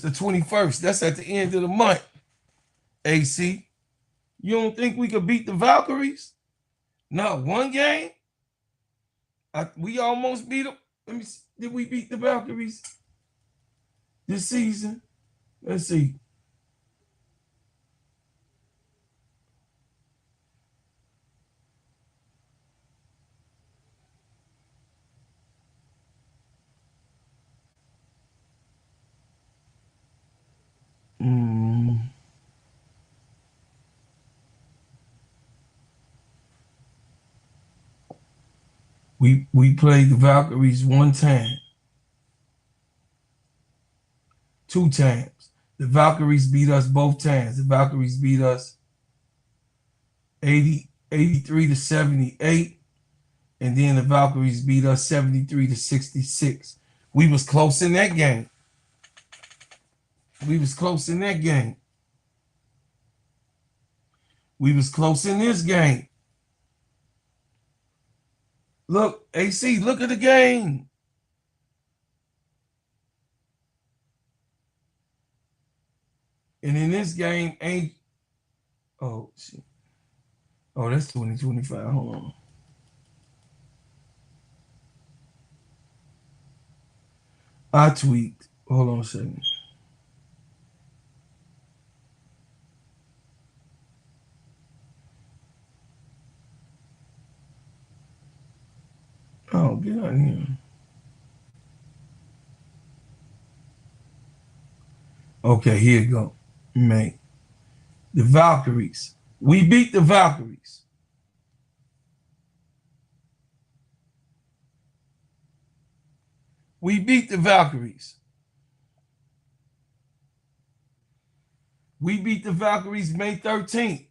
the 21st. That's at the end of the month. AC. You don't think we could beat the Valkyries? No, one game? We almost beat them. Let me see. Did we beat the Valkyries this season? Let's see. We played the Valkyries one time. 2 times. The Valkyries beat us both times. The Valkyries beat us 83-78. And then the Valkyries beat us 73-66. We was close in that game. We was close in that game. We was close in this game. Look, AC, look at the game. And in this game, oh, shit. Oh, that's 2025. Hold on. I tweaked. Hold on a second. Oh, get out of here. Okay, here you go. Mate. The Valkyries. We beat the Valkyries. We beat the Valkyries. We beat the Valkyries May 13th.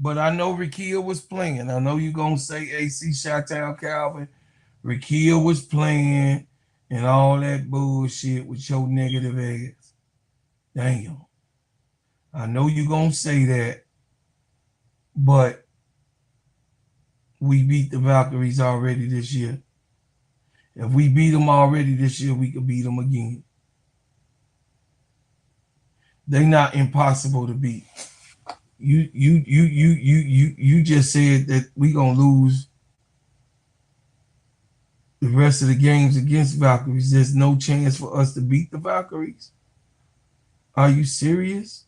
But I know Rakia was playing. I know you're going to say AC Chi-Town Calvin. Rakia was playing and all that bullshit with your negative ass. Damn. I know you're going to say that. But we beat the Valkyries already this year. If we beat them already this year, we could beat them again. They're not impossible to beat. You just said that we gonna lose the rest of the games against Valkyries. There's no chance for us to beat the Valkyries. Are you serious?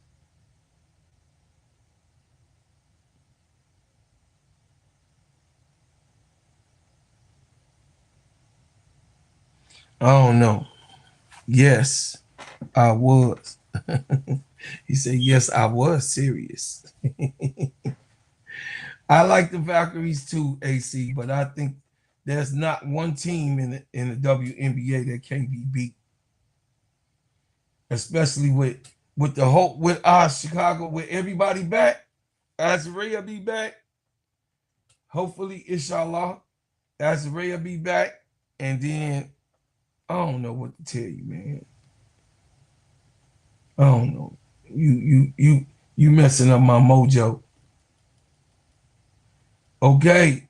I don't know. Yes, I was. He said, yes, I was serious. I like the Valkyries too, AC, but I think there's not one team in the WNBA that can't be beat. Especially with our Chicago, with everybody back. Azariah be back. hopefully, inshallah, Azariah will be back. And then I don't know what to tell you, man. I don't know. You messing up my mojo. Okay.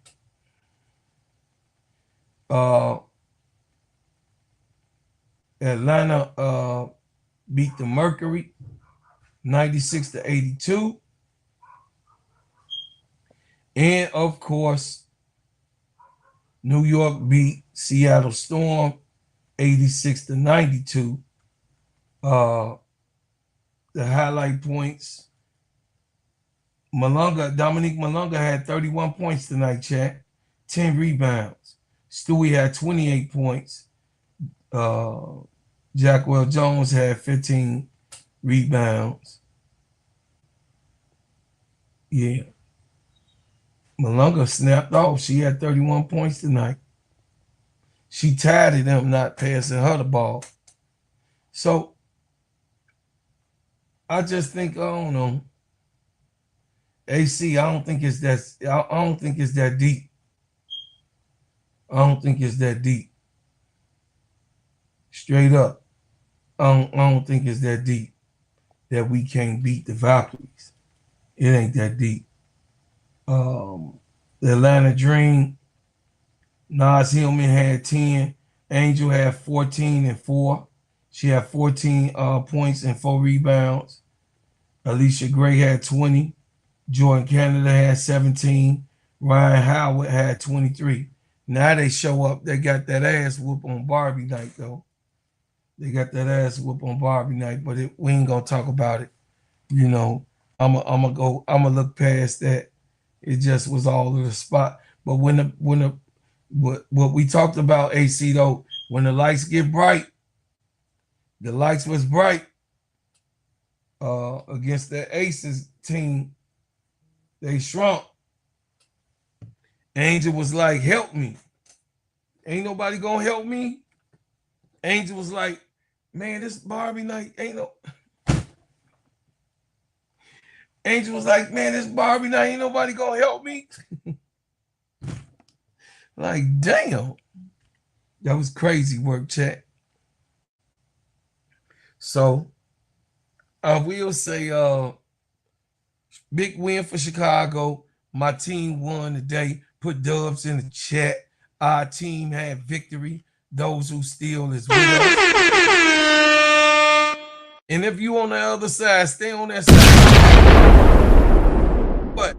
Atlanta beat the Mercury 96-82. And of course, New York beat Seattle Storm 86-92. The highlight points. Dominique Malunga had 31 points tonight, chat. 10 rebounds. Stewie had 28 points. Jackwell Jones had 15 rebounds. Yeah. Malunga snapped off. She had 31 points tonight. She tired of them not passing her the ball. So I just think, I don't know. AC, I don't think it's that deep. I don't think it's that deep. Straight up. I don't think it's that deep that we can't beat the Valkyries. It ain't that deep. The Atlanta Dream, Nas Hillman had 10. Angel had 14 and 4. She had 14 points and 4 rebounds. Alicia Gray had 20. Jordan Canada had 17. Ryan Howard had 23. Now they show up. They got that ass whoop on Barbie night, though. They got that ass whoop on Barbie night, but we ain't gonna talk about it. You know, I'm gonna look past that. It just was all of the spot. But what we talked about, AC, though, when the lights get bright, the lights was bright against the Aces team. They shrunk. Angel was like, help me. Ain't nobody gonna help me. Angel was like, man, this Barbie night ain't no. Angel was like, man, this Barbie night ain't nobody gonna help me. Like, damn. That was crazy work, chat. So I will say big win for Chicago. My team won today. Put dubs in the chat. Our team had victory. Those who steal is with us. And if you on the other side, stay on that side. But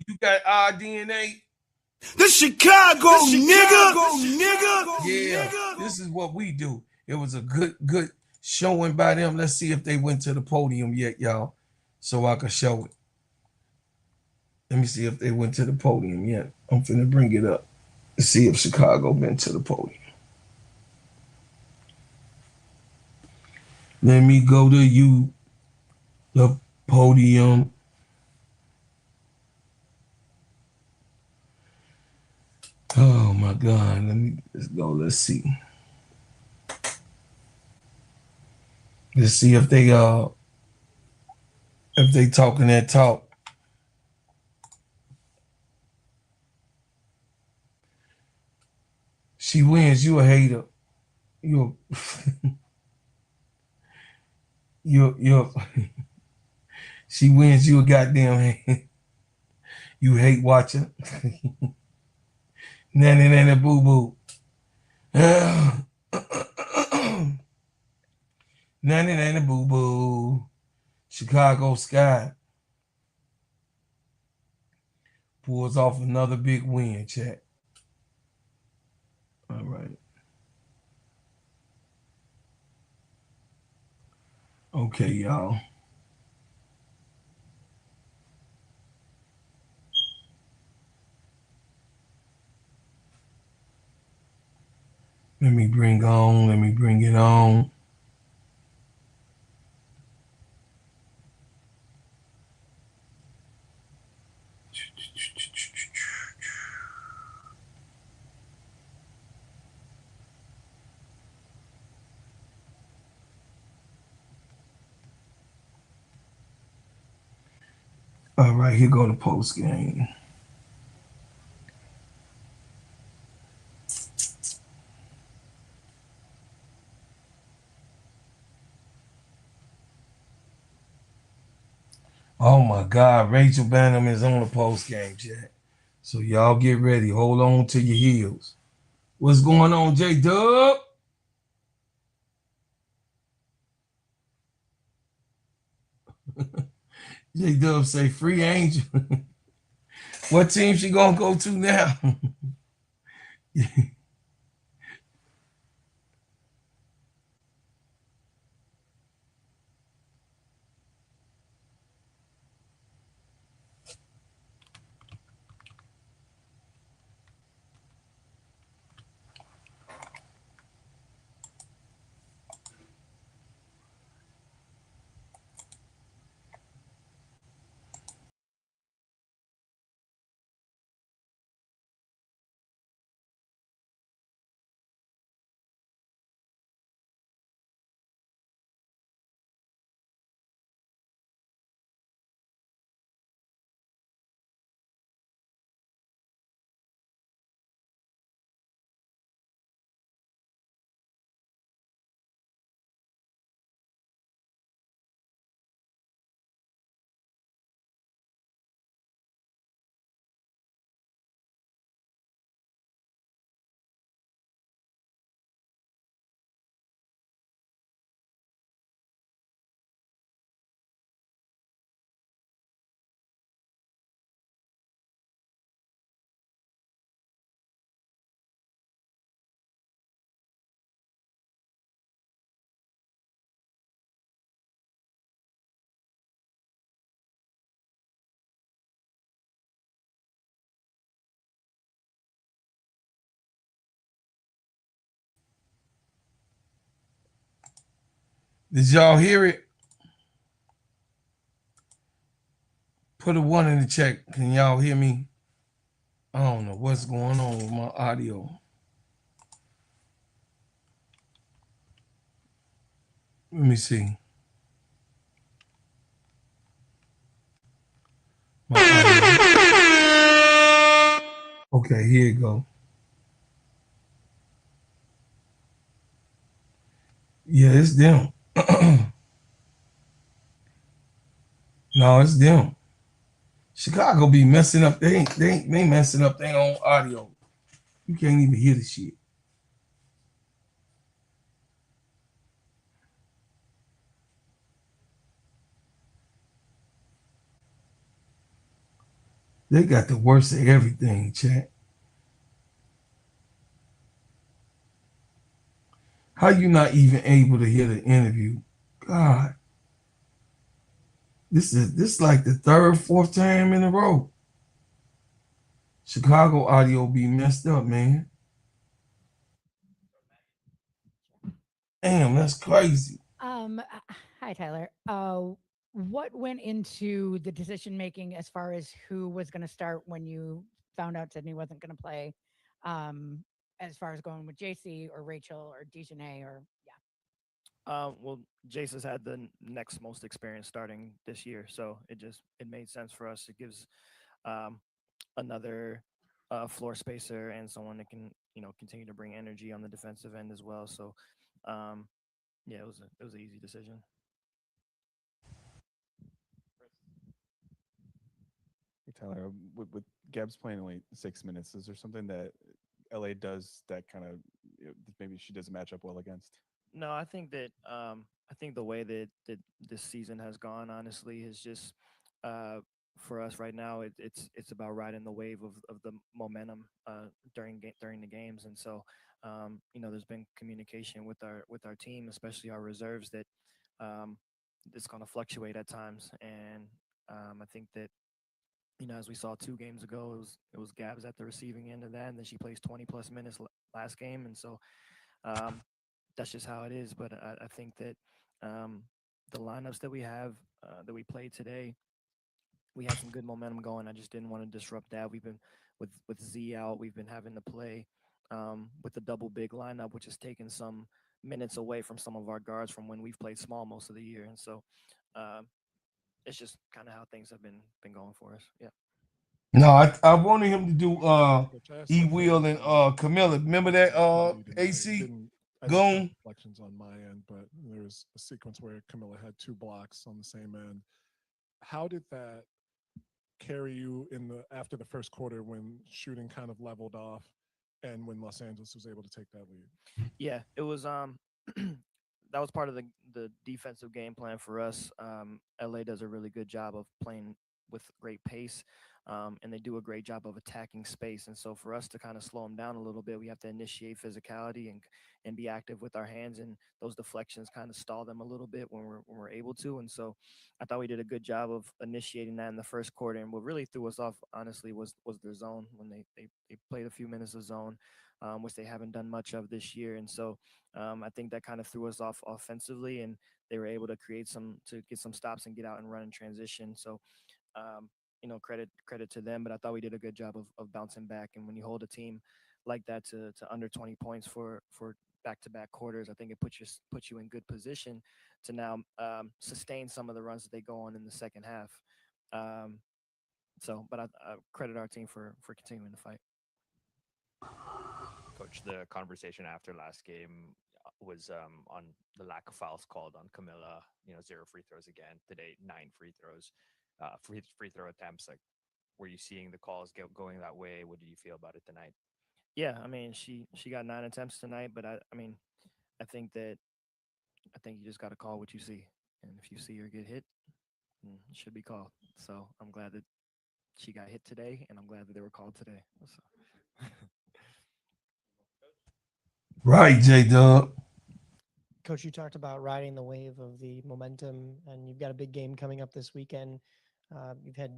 you got our DNA. The Chicago nigga. Yeah, this is what we do. It was a good showing by them. Let's see if they went to the podium yet, y'all, so I can show it. Let me see if they went to the podium yet. I'm finna bring it up to see if Chicago been to the podium. Let me go to the podium. Oh my God, let's go. Let's see. Let's see if they talking that talk. She wins, you a hater. You she wins, you a goddamn you hate watching. Nanny boo boo. Nanny boo boo. Chicago Sky pulls off another big win, chat. All right. Okay, y'all. Let me bring it on. All right, here go the post game. Oh my God, Rachel Bannum is on the post game chat. So y'all get ready. Hold on to your heels. What's going on, J Dub? J Dub say free angel. What team she gonna go to now? Did y'all hear it? Put a 1 in the chat. Can y'all hear me? I don't know what's going on with my audio. Let me see. My audio. Okay, here you go. Yeah, it's them. No, it's them. Chicago be messing up. They messing up their own audio. You can't even hear the shit. They got the worst of everything, chat. How you not even able to hear the interview? God. This is like the third, fourth time in a row. Chicago audio be messed up, man. Damn, that's crazy. Hi, Tyler. What went into the decision making as far as who was going to start when you found out Sydney wasn't going to play? As far as going with JC or Rachel or Dejanay or Well, Jace has had the next most experience starting this year, so it made sense for us. It gives another floor spacer and someone that can continue to bring energy on the defensive end as well. So yeah, it was an easy decision. Hey, Tyler, with Gabs playing only 6 minutes, is there something that LA does that kind of maybe she doesn't match up well against? No, I think that the way that this season has gone, honestly, is just for us right now. It's about riding the wave of the momentum during the games, and so there's been communication with our team, especially our reserves, that it's going to fluctuate at times, and I think that as we saw 2 games ago, it was Gabs at the receiving end of that, and then she plays 20 plus minutes last game, and so that's just how it is. But I think that the lineups that we have that we played today, we had some good momentum going. I just didn't want to disrupt that. We've been with Z out, we've been having to play with the double big lineup, which has taken some minutes away from some of our guards from when we've played small most of the year, and so it's just kind of how things have been going for us. Yeah. No, I wanted him to do E Will and Camilla. Remember that AC Goon? Reflections on my end, but there was a sequence where Camilla had 2 blocks on the same end. How did that carry you in the after the first quarter when shooting kind of leveled off and when Los Angeles was able to take that lead? Yeah, it was that was part of the defensive game plan for us. LA does a really good job of playing with great pace, and they do a great job of attacking space. And so for us to kind of slow them down a little bit, we have to initiate physicality and be active with our hands. And those deflections kind of stall them a little bit when we're able to. And so I thought we did a good job of initiating that in the first quarter. And what really threw us off, honestly, was their zone when they played a few minutes of zone, which they haven't done much of this year. And so I think that kind of threw us off offensively, and they were able to get some stops and get out and run in transition. So, credit to them. But I thought we did a good job of bouncing back. And when you hold a team like that to under 20 points for back-to-back quarters, I think it puts you in good position to now sustain some of the runs that they go on in the second half. But I credit our team for continuing to fight. Coach, the conversation after last game was on the lack of fouls called on Camilla. 0 free throws again today, 9 free throws, free throw attempts. Like, were you seeing the calls going that way? What did you feel about it tonight? Yeah, I mean, she got 9 attempts tonight, but I think you just got to call what you see, and if you see her get hit, it should be called. So I'm glad that she got hit today, and I'm glad that they were called today. So. Right, J-Dub. Coach, you talked about riding the wave of the momentum, and you've got a big game coming up this weekend. You've had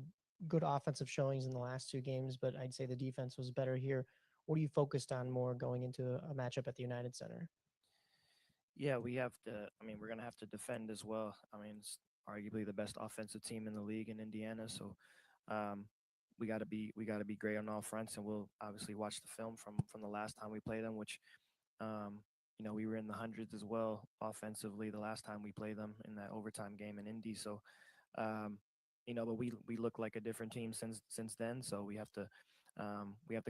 good offensive showings in the last 2 games, but I'd say the defense was better here. What are you focused on more going into a matchup at the United Center? Yeah, we're going to have to defend as well. I mean, it's arguably the best offensive team in the league in Indiana. So we got to be great on all fronts, and we'll obviously watch the film from the last time we played them, which we were in the hundreds as well offensively the last time we played them in that overtime game in Indy. So, but we look like a different team since then. So we have to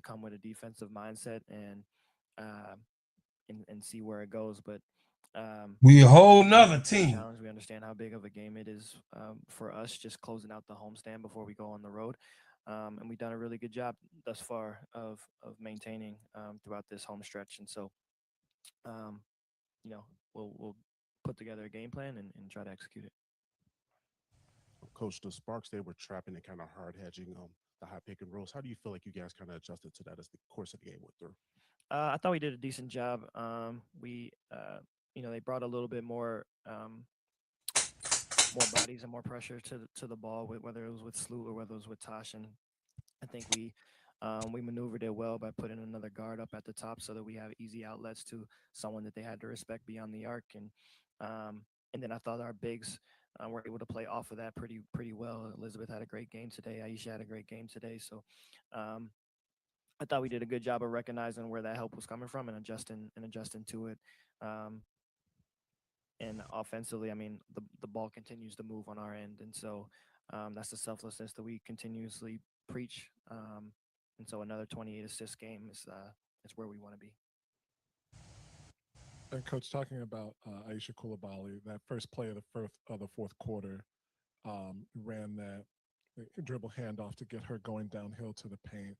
come with a defensive mindset and see where it goes. But we a whole nother team. Challenge. We understand how big of a game it is for us, just closing out the homestand before we go on the road. And we've done a really good job thus far of maintaining throughout this home stretch. And so, we'll put together a game plan and try to execute it. Coach, the Sparks, they were trapping and kind of hard hedging the high pick and rolls. How do you feel like you guys kind of adjusted to that as the course of the game went through? I thought we did a decent job. They brought a little bit more bodies and more pressure to the ball, whether it was with Sloot or whether it was with Tosh. And I think we maneuvered it well by putting another guard up at the top so that we have easy outlets to someone that they had to respect beyond the arc. And then I thought our bigs were able to play off of that pretty well. Elizabeth had a great game today. Aisha had a great game today. So I thought we did a good job of recognizing where that help was coming from and adjusting to it. And offensively, I mean, the ball continues to move on our end. And so that's the selflessness that we continuously preach. And so another 28 assist game is where we want to be. And Coach, talking about Aisha Coulibaly, that first play of the fourth quarter, ran that dribble handoff to get her going downhill to the paint.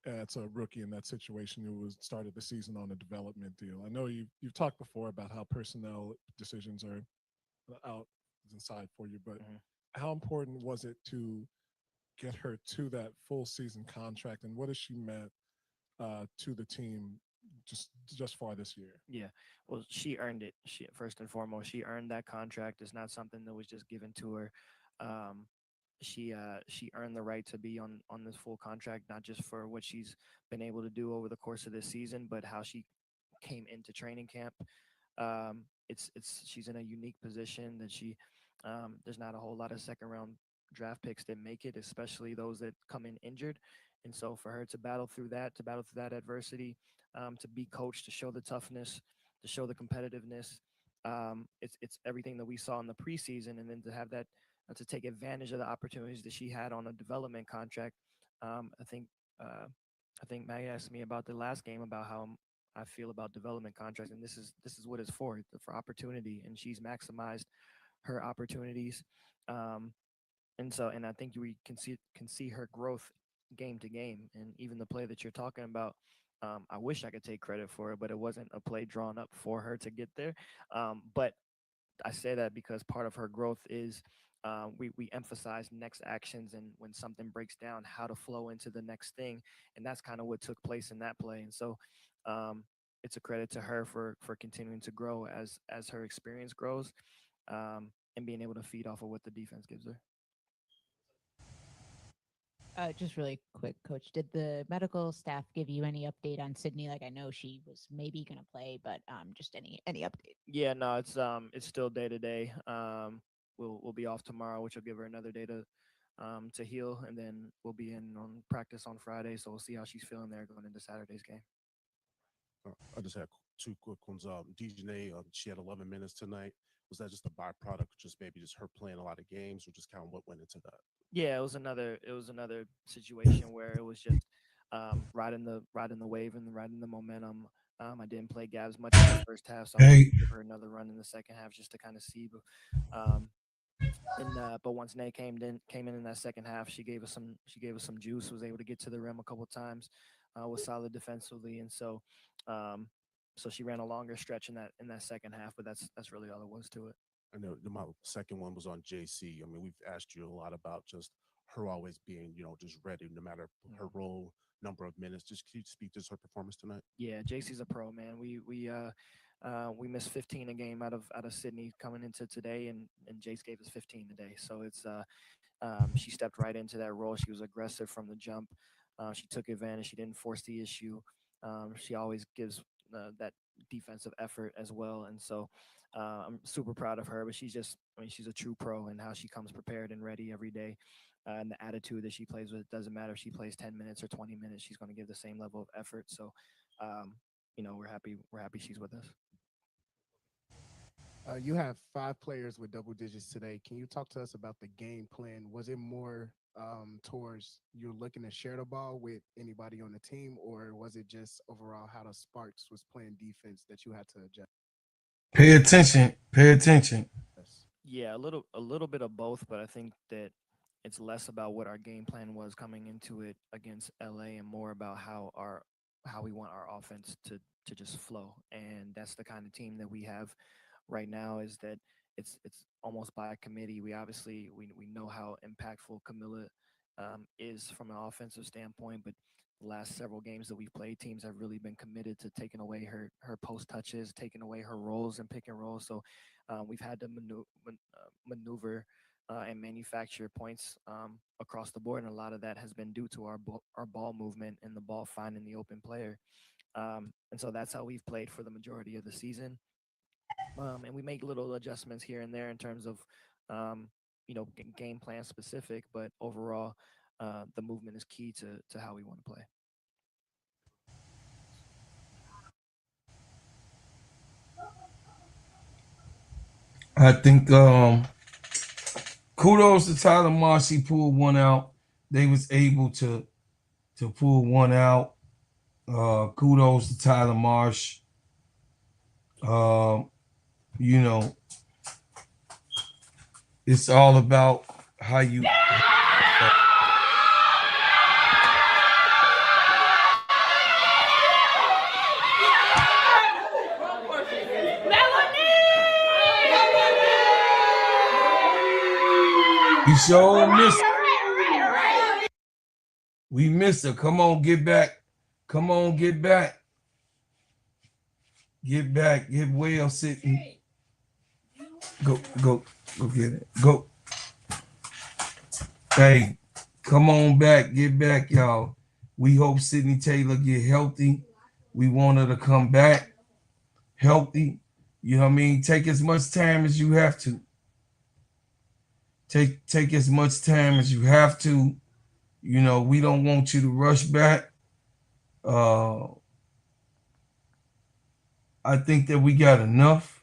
It's a rookie in that situation who started the season on a development deal. I know you've talked before about how personnel decisions are out inside for you, but how important was it to get her to that full season contract, and what has she meant to the team just far this year? Yeah, well, she earned it. She first and foremost, she earned that contract. It's not something that was just given to her. She earned the right to be on this full contract, not just for what she's been able to do over the course of this season, but how she came into training camp. She's in a unique position that there's not a whole lot of second round draft picks that make it, especially those that come in injured. And so for her to battle through that adversity, to be coached, to show the toughness, to show the competitiveness, it's everything that we saw in the preseason, and then to have that. To take advantage of the opportunities that she had on a development contract. I think Maggie asked me about the last game about how I feel about development contracts, and this is what it's for opportunity, and she's maximized her opportunities. and I think we can see her growth game to game, and even the play that you're talking about. I wish I could take credit for it, but it wasn't a play drawn up for her to get there. But I say that because part of her growth is we emphasize next actions, and when something breaks down, how to flow into the next thing, and that's kind of what took place in that play. And so it's a credit to her for continuing to grow as her experience grows, and being able to feed off of what the defense gives her. Just really quick, Coach. Did the medical staff give you any update on Sydney? Like, I know she was maybe going to play, but just any update. Yeah, no, it's still day to day. We'll be off tomorrow, which will give her another day to heal, and then we'll be in on practice on Friday. So we'll see how she's feeling there going into Saturday's game. I just had two quick ones. Dejanay, she had 11 minutes tonight. Was that just a byproduct, just maybe just her playing a lot of games, or just kind of what went into that? Yeah, it was another situation where it was just riding the wave and riding the momentum. I didn't play Gabs much in the first half, so I'm gonna give her another run in the second half just to kind of see. But once Nay came in that second half, she gave us some juice. Was able to get to the rim a couple of times. Was solid defensively, and so she ran a longer stretch in that second half. But that's really all there was to it. I know my second one was on JC. I mean, we've asked you a lot about just her always being, just ready no matter her role, number of minutes. Just can you speak to her performance tonight? Yeah, JC's a pro, man. We missed 15 a game out of Sydney coming into today, and Jace gave us 15 today. So it's she stepped right into that role. She was aggressive from the jump. She took advantage. She didn't force the issue. She always gives that defensive effort as well, and so I'm super proud of her. But she's a true pro, and how she comes prepared and ready every day, and the attitude that she plays with. It doesn't matter if she plays 10 minutes or 20 minutes, she's going to give the same level of effort. So we're happy she's with us. You have 5 players with double digits today. Can you talk to us about the game plan? Was it more towards you're looking to share the ball with anybody on the team, or was it just overall how the Sparks was playing defense that you had to adjust? Pay attention. Pay attention. Yeah, a little bit of both, but I think that it's less about what our game plan was coming into it against LA, and more about how we want our offense to just flow. And that's the kind of team that we have right now, is that it's almost by committee. We obviously we know how impactful Camilla is from an offensive standpoint, but the last several games that we've played, teams have really been committed to taking away her post touches, taking away her rolls and pick and roll. So we've had to maneuver and manufacture points across the board, and a lot of that has been due to our ball movement and the ball finding the open player. And so that's how we've played for the majority of the season. And we make little adjustments here and there in terms of, game plan specific, but overall, the movement is key to how we want to play. I think kudos to Tyler Marsh. He pulled one out. They was able to pull one out. Kudos to Tyler Marsh. It's all about how you. You sure missed. We missed her. Come on, get back. Come on, get back. Get back. Get well sitting. Go get it. Go. Hey, come on back. Get back, y'all. We hope Sydney Taylor get healthy. We want her to come back healthy. You know what I mean? Take as much time as you have to. Take as much time as you have to. We don't want you to rush back. I think that we got enough.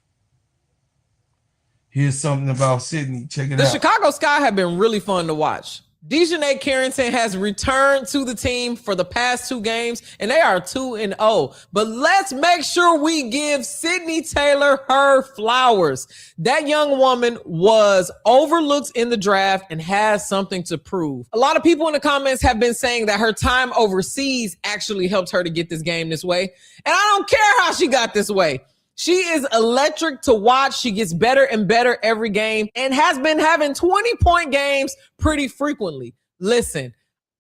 Here's something about Sydney. Check it out. The Chicago Sky have been really fun to watch. Dejanay Carrington has returned to the team for the past 2 games, and they are 2-0. But let's make sure we give Sydney Taylor her flowers. That young woman was overlooked in the draft and has something to prove. A lot of people in the comments have been saying that her time overseas actually helped her to get this game this way. And I don't care how she got this way. She is electric to watch. She gets better and better every game and has been having 20-point games pretty frequently. Listen,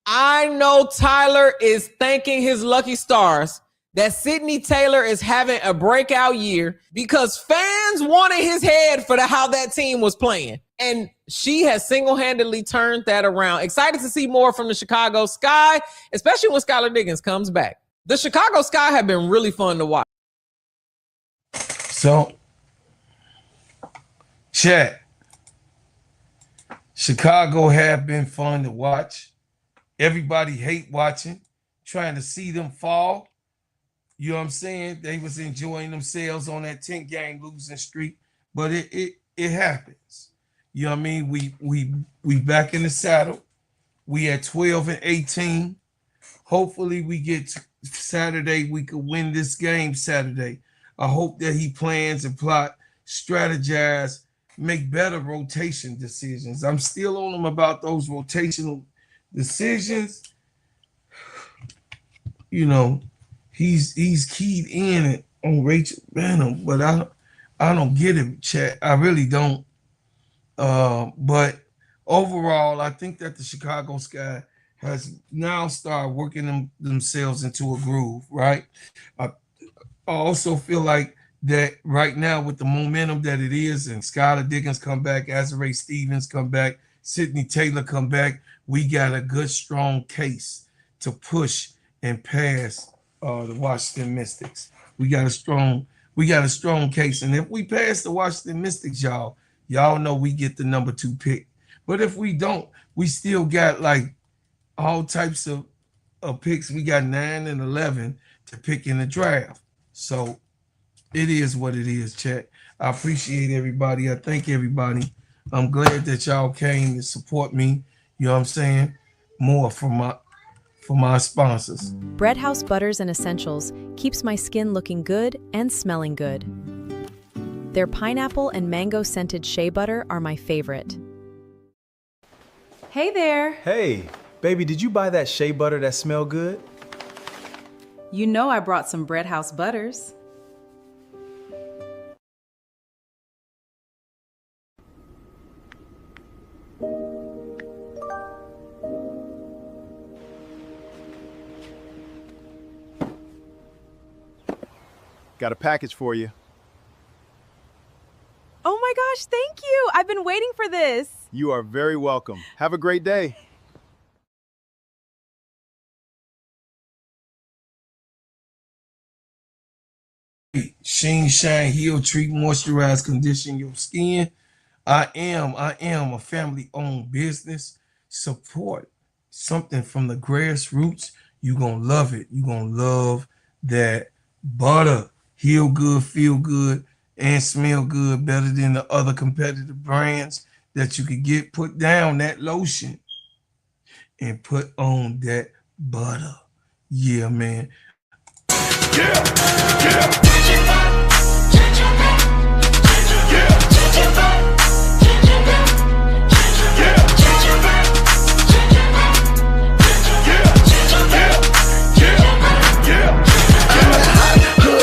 I know Tyler is thanking his lucky stars that Sydney Taylor is having a breakout year because fans wanted his head for how that team was playing. And she has single-handedly turned that around. Excited to see more from the Chicago Sky, especially when Skylar Diggins comes back. The Chicago Sky have been really fun to watch. So, chat. Chicago have been fun to watch. Everybody hate watching, trying to see them fall. You know what I'm saying? They was enjoying themselves on that 10-game losing streak, but it happens. You know what I mean? We back in the saddle. We at 12-18. Hopefully we get Saturday. We could win this game Saturday. I hope that he plans and plot, strategize, make better rotation decisions. I'm still on him about those rotational decisions. You know, he's keyed in on Rachel Banham, but I don't get it, chat. I really don't. But overall, I think that the Chicago Sky has now started working themselves into a groove, right? I also feel like that right now with the momentum that it is, and Skylar Diggins come back, Azare Stevens come back, Sydney Taylor come back, we got a good, strong case to push and pass the Washington Mystics. We got a strong case. And if we pass the Washington Mystics, y'all know we get the number 2 pick. But if we don't, we still got like all types of picks. We got 9 and 11 to pick in the draft. So it is what it is, chat. I appreciate everybody. I thank everybody. I'm glad that y'all came to support me. You know what I'm saying? More for my sponsors. Bread House Butters and Essentials keeps my skin looking good and smelling good. Their pineapple and mango scented shea butter are my favorite. Hey there. Hey, baby, did you buy that shea butter that smell good? You know I brought some Bread House Butters. Got a package for you. Oh my gosh, thank you. I've been waiting for this. You are very welcome. Have a great day. Sheen Shine Heal Treat Moisturize Condition your skin. I am a family-owned business. Support something from the grassroots. You're gonna love it. You're gonna love that butter. Heal good, feel good, and smell good better than the other competitive brands that you could get. Put down that lotion and put on that butter. Yeah, man. Yeah.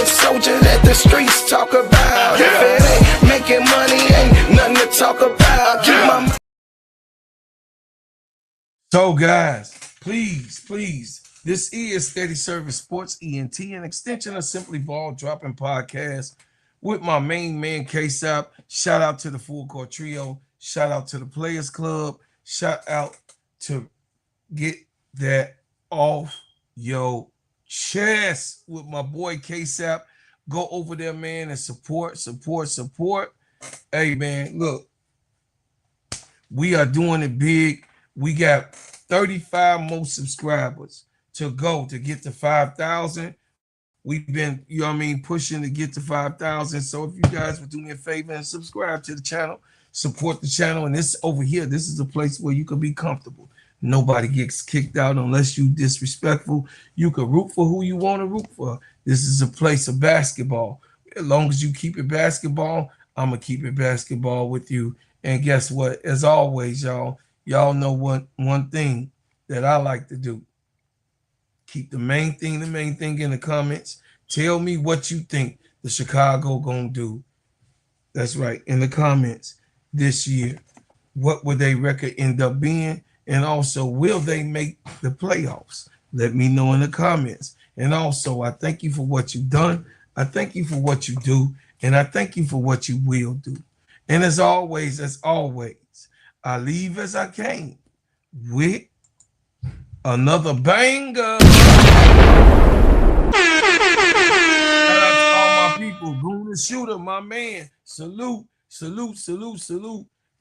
Soldier that the streets talk about. If it ain't making money, ain't nothing to talk about. Keep my So guys, please, this is Steady Service Sports ENT, an extension of Simply Ball Dropping Podcast with my main man K-Sap. Shout out to the Full Court Trio. Shout out to the Players Club. Shout out to Get That Off Your Chest with my boy K-Sap. Go over there, man, and support. Hey, man, look, we are doing it big. We got 35 more subscribers to go to get to 5,000. We've been, you know what I mean, pushing to get to 5,000. So if you guys would do me a favor and subscribe to the channel, support the channel. And this over here, this is a place where you can be comfortable. Nobody gets kicked out unless you disrespectful. You can root for who you want to root for. This is a place of basketball. As long as you keep it basketball, I'm going to keep it basketball with you. And guess what? As always, y'all know one thing that I like to do. Keep the main thing in the comments. Tell me what you think the Chicago gonna do. That's right, in the comments this year. What would their record end up being? And also, will they make the playoffs? Let me know in the comments. And also, I thank you for what you've done. I thank you for what you do. And I thank you for what you will do. And as always, I leave as I came with another banger. Shout out to all my people. Goon the Shooter, my man. Salute.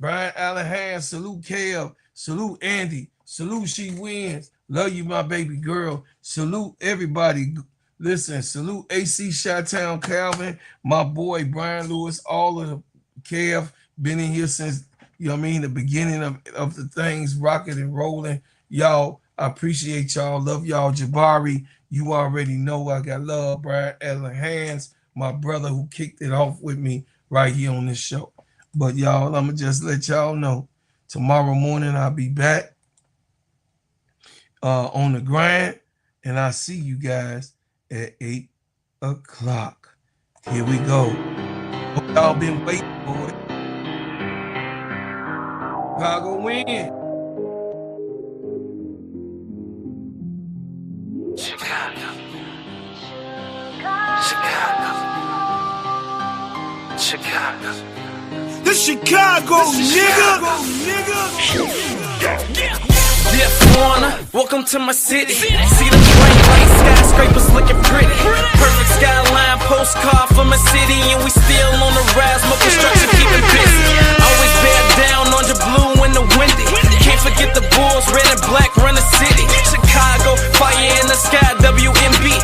Brian Allen Hands, salute Kev. Salute Andy. Salute She Wins. Love you, my baby girl. Salute everybody. Listen, salute AC Chi-Town Calvin, my boy Brian Lewis, all of the Kev. Been in here since, the beginning of the things, rocking and rolling. Y'all, I appreciate y'all. Love y'all. Jabari, you already know I got love. Brian Allen Hands, my brother who kicked it off with me right here on this show. But y'all, I'm going to just let y'all know. Tomorrow morning, I'll be back on the grind. And I'll see you guys at 8 o'clock. Here we go. Hope y'all been waiting for it. Chicago win. Chicago. The Chicago nigga. Yeah, Warner, welcome to my city. See the bright light skyscrapers looking pretty. Perfect skyline postcard from a city, and we still on the rise, more construction keeping busy. Always bear down on your blue in the windy. Can't forget the Bulls, red and black run the city. Chicago, fire in the sky, WNBA,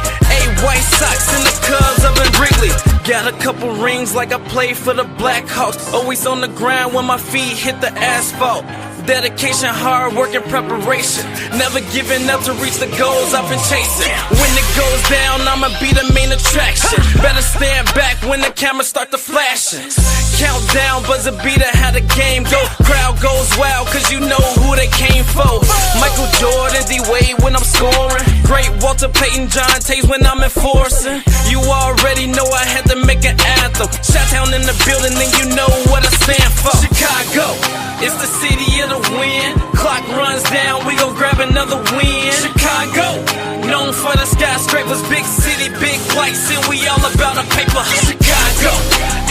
White Sox and the Cubs up in Wrigley. Got a couple rings like I play for the Blackhawks. Always on the ground when my feet hit the asphalt. Dedication, hard work, and preparation. Never giving up to reach the goals I've been chasing. When it goes down, I'ma be the main attraction. Better stand back when the cameras start to flashing. Countdown, buzzer beater, how the game go. Crowd goes wild, cause you know who they came for. Michael Jordan, D-Wade when I'm scoring. Great Walter Payton, John Tays when I'm enforcing. You already know I had to make an anthem. Showdown in the building, and you know what I stand for. Chicago, it's the city of the win. Clock runs down, we gon' grab another win. Chicago, known for the skyscrapers, big city, big lights, and we all about the paper. Chicago,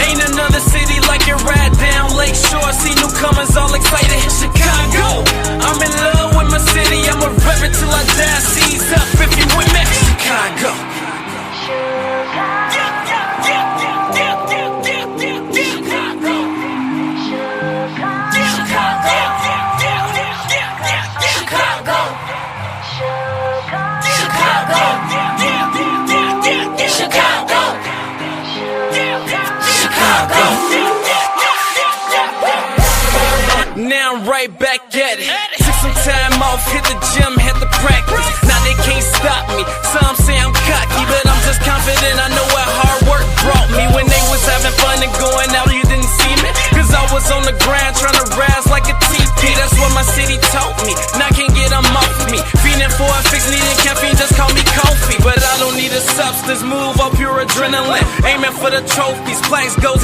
ain't another city like it right down Lakeshore. See newcomers all excited. Chicago, I'm in love with my city. I'ma rep it till I die. Seize up if you with me. Chicago. Now I'm right back at it. Took some time off, hit the gym, had to practice. Now they can't stop me. Some say I'm cocky, but I'm just confident. I know what hard work brought me. When they was having fun and going out, you didn't see me. Cause I was on the grind trying to rise like a TP. That's what my city taught me. Now I can't get them off me. Feeding for a fix, needing caffeine, just call me coffee. But I don't need a substance, move up pure adrenaline. Aiming for the trophies, plaques goes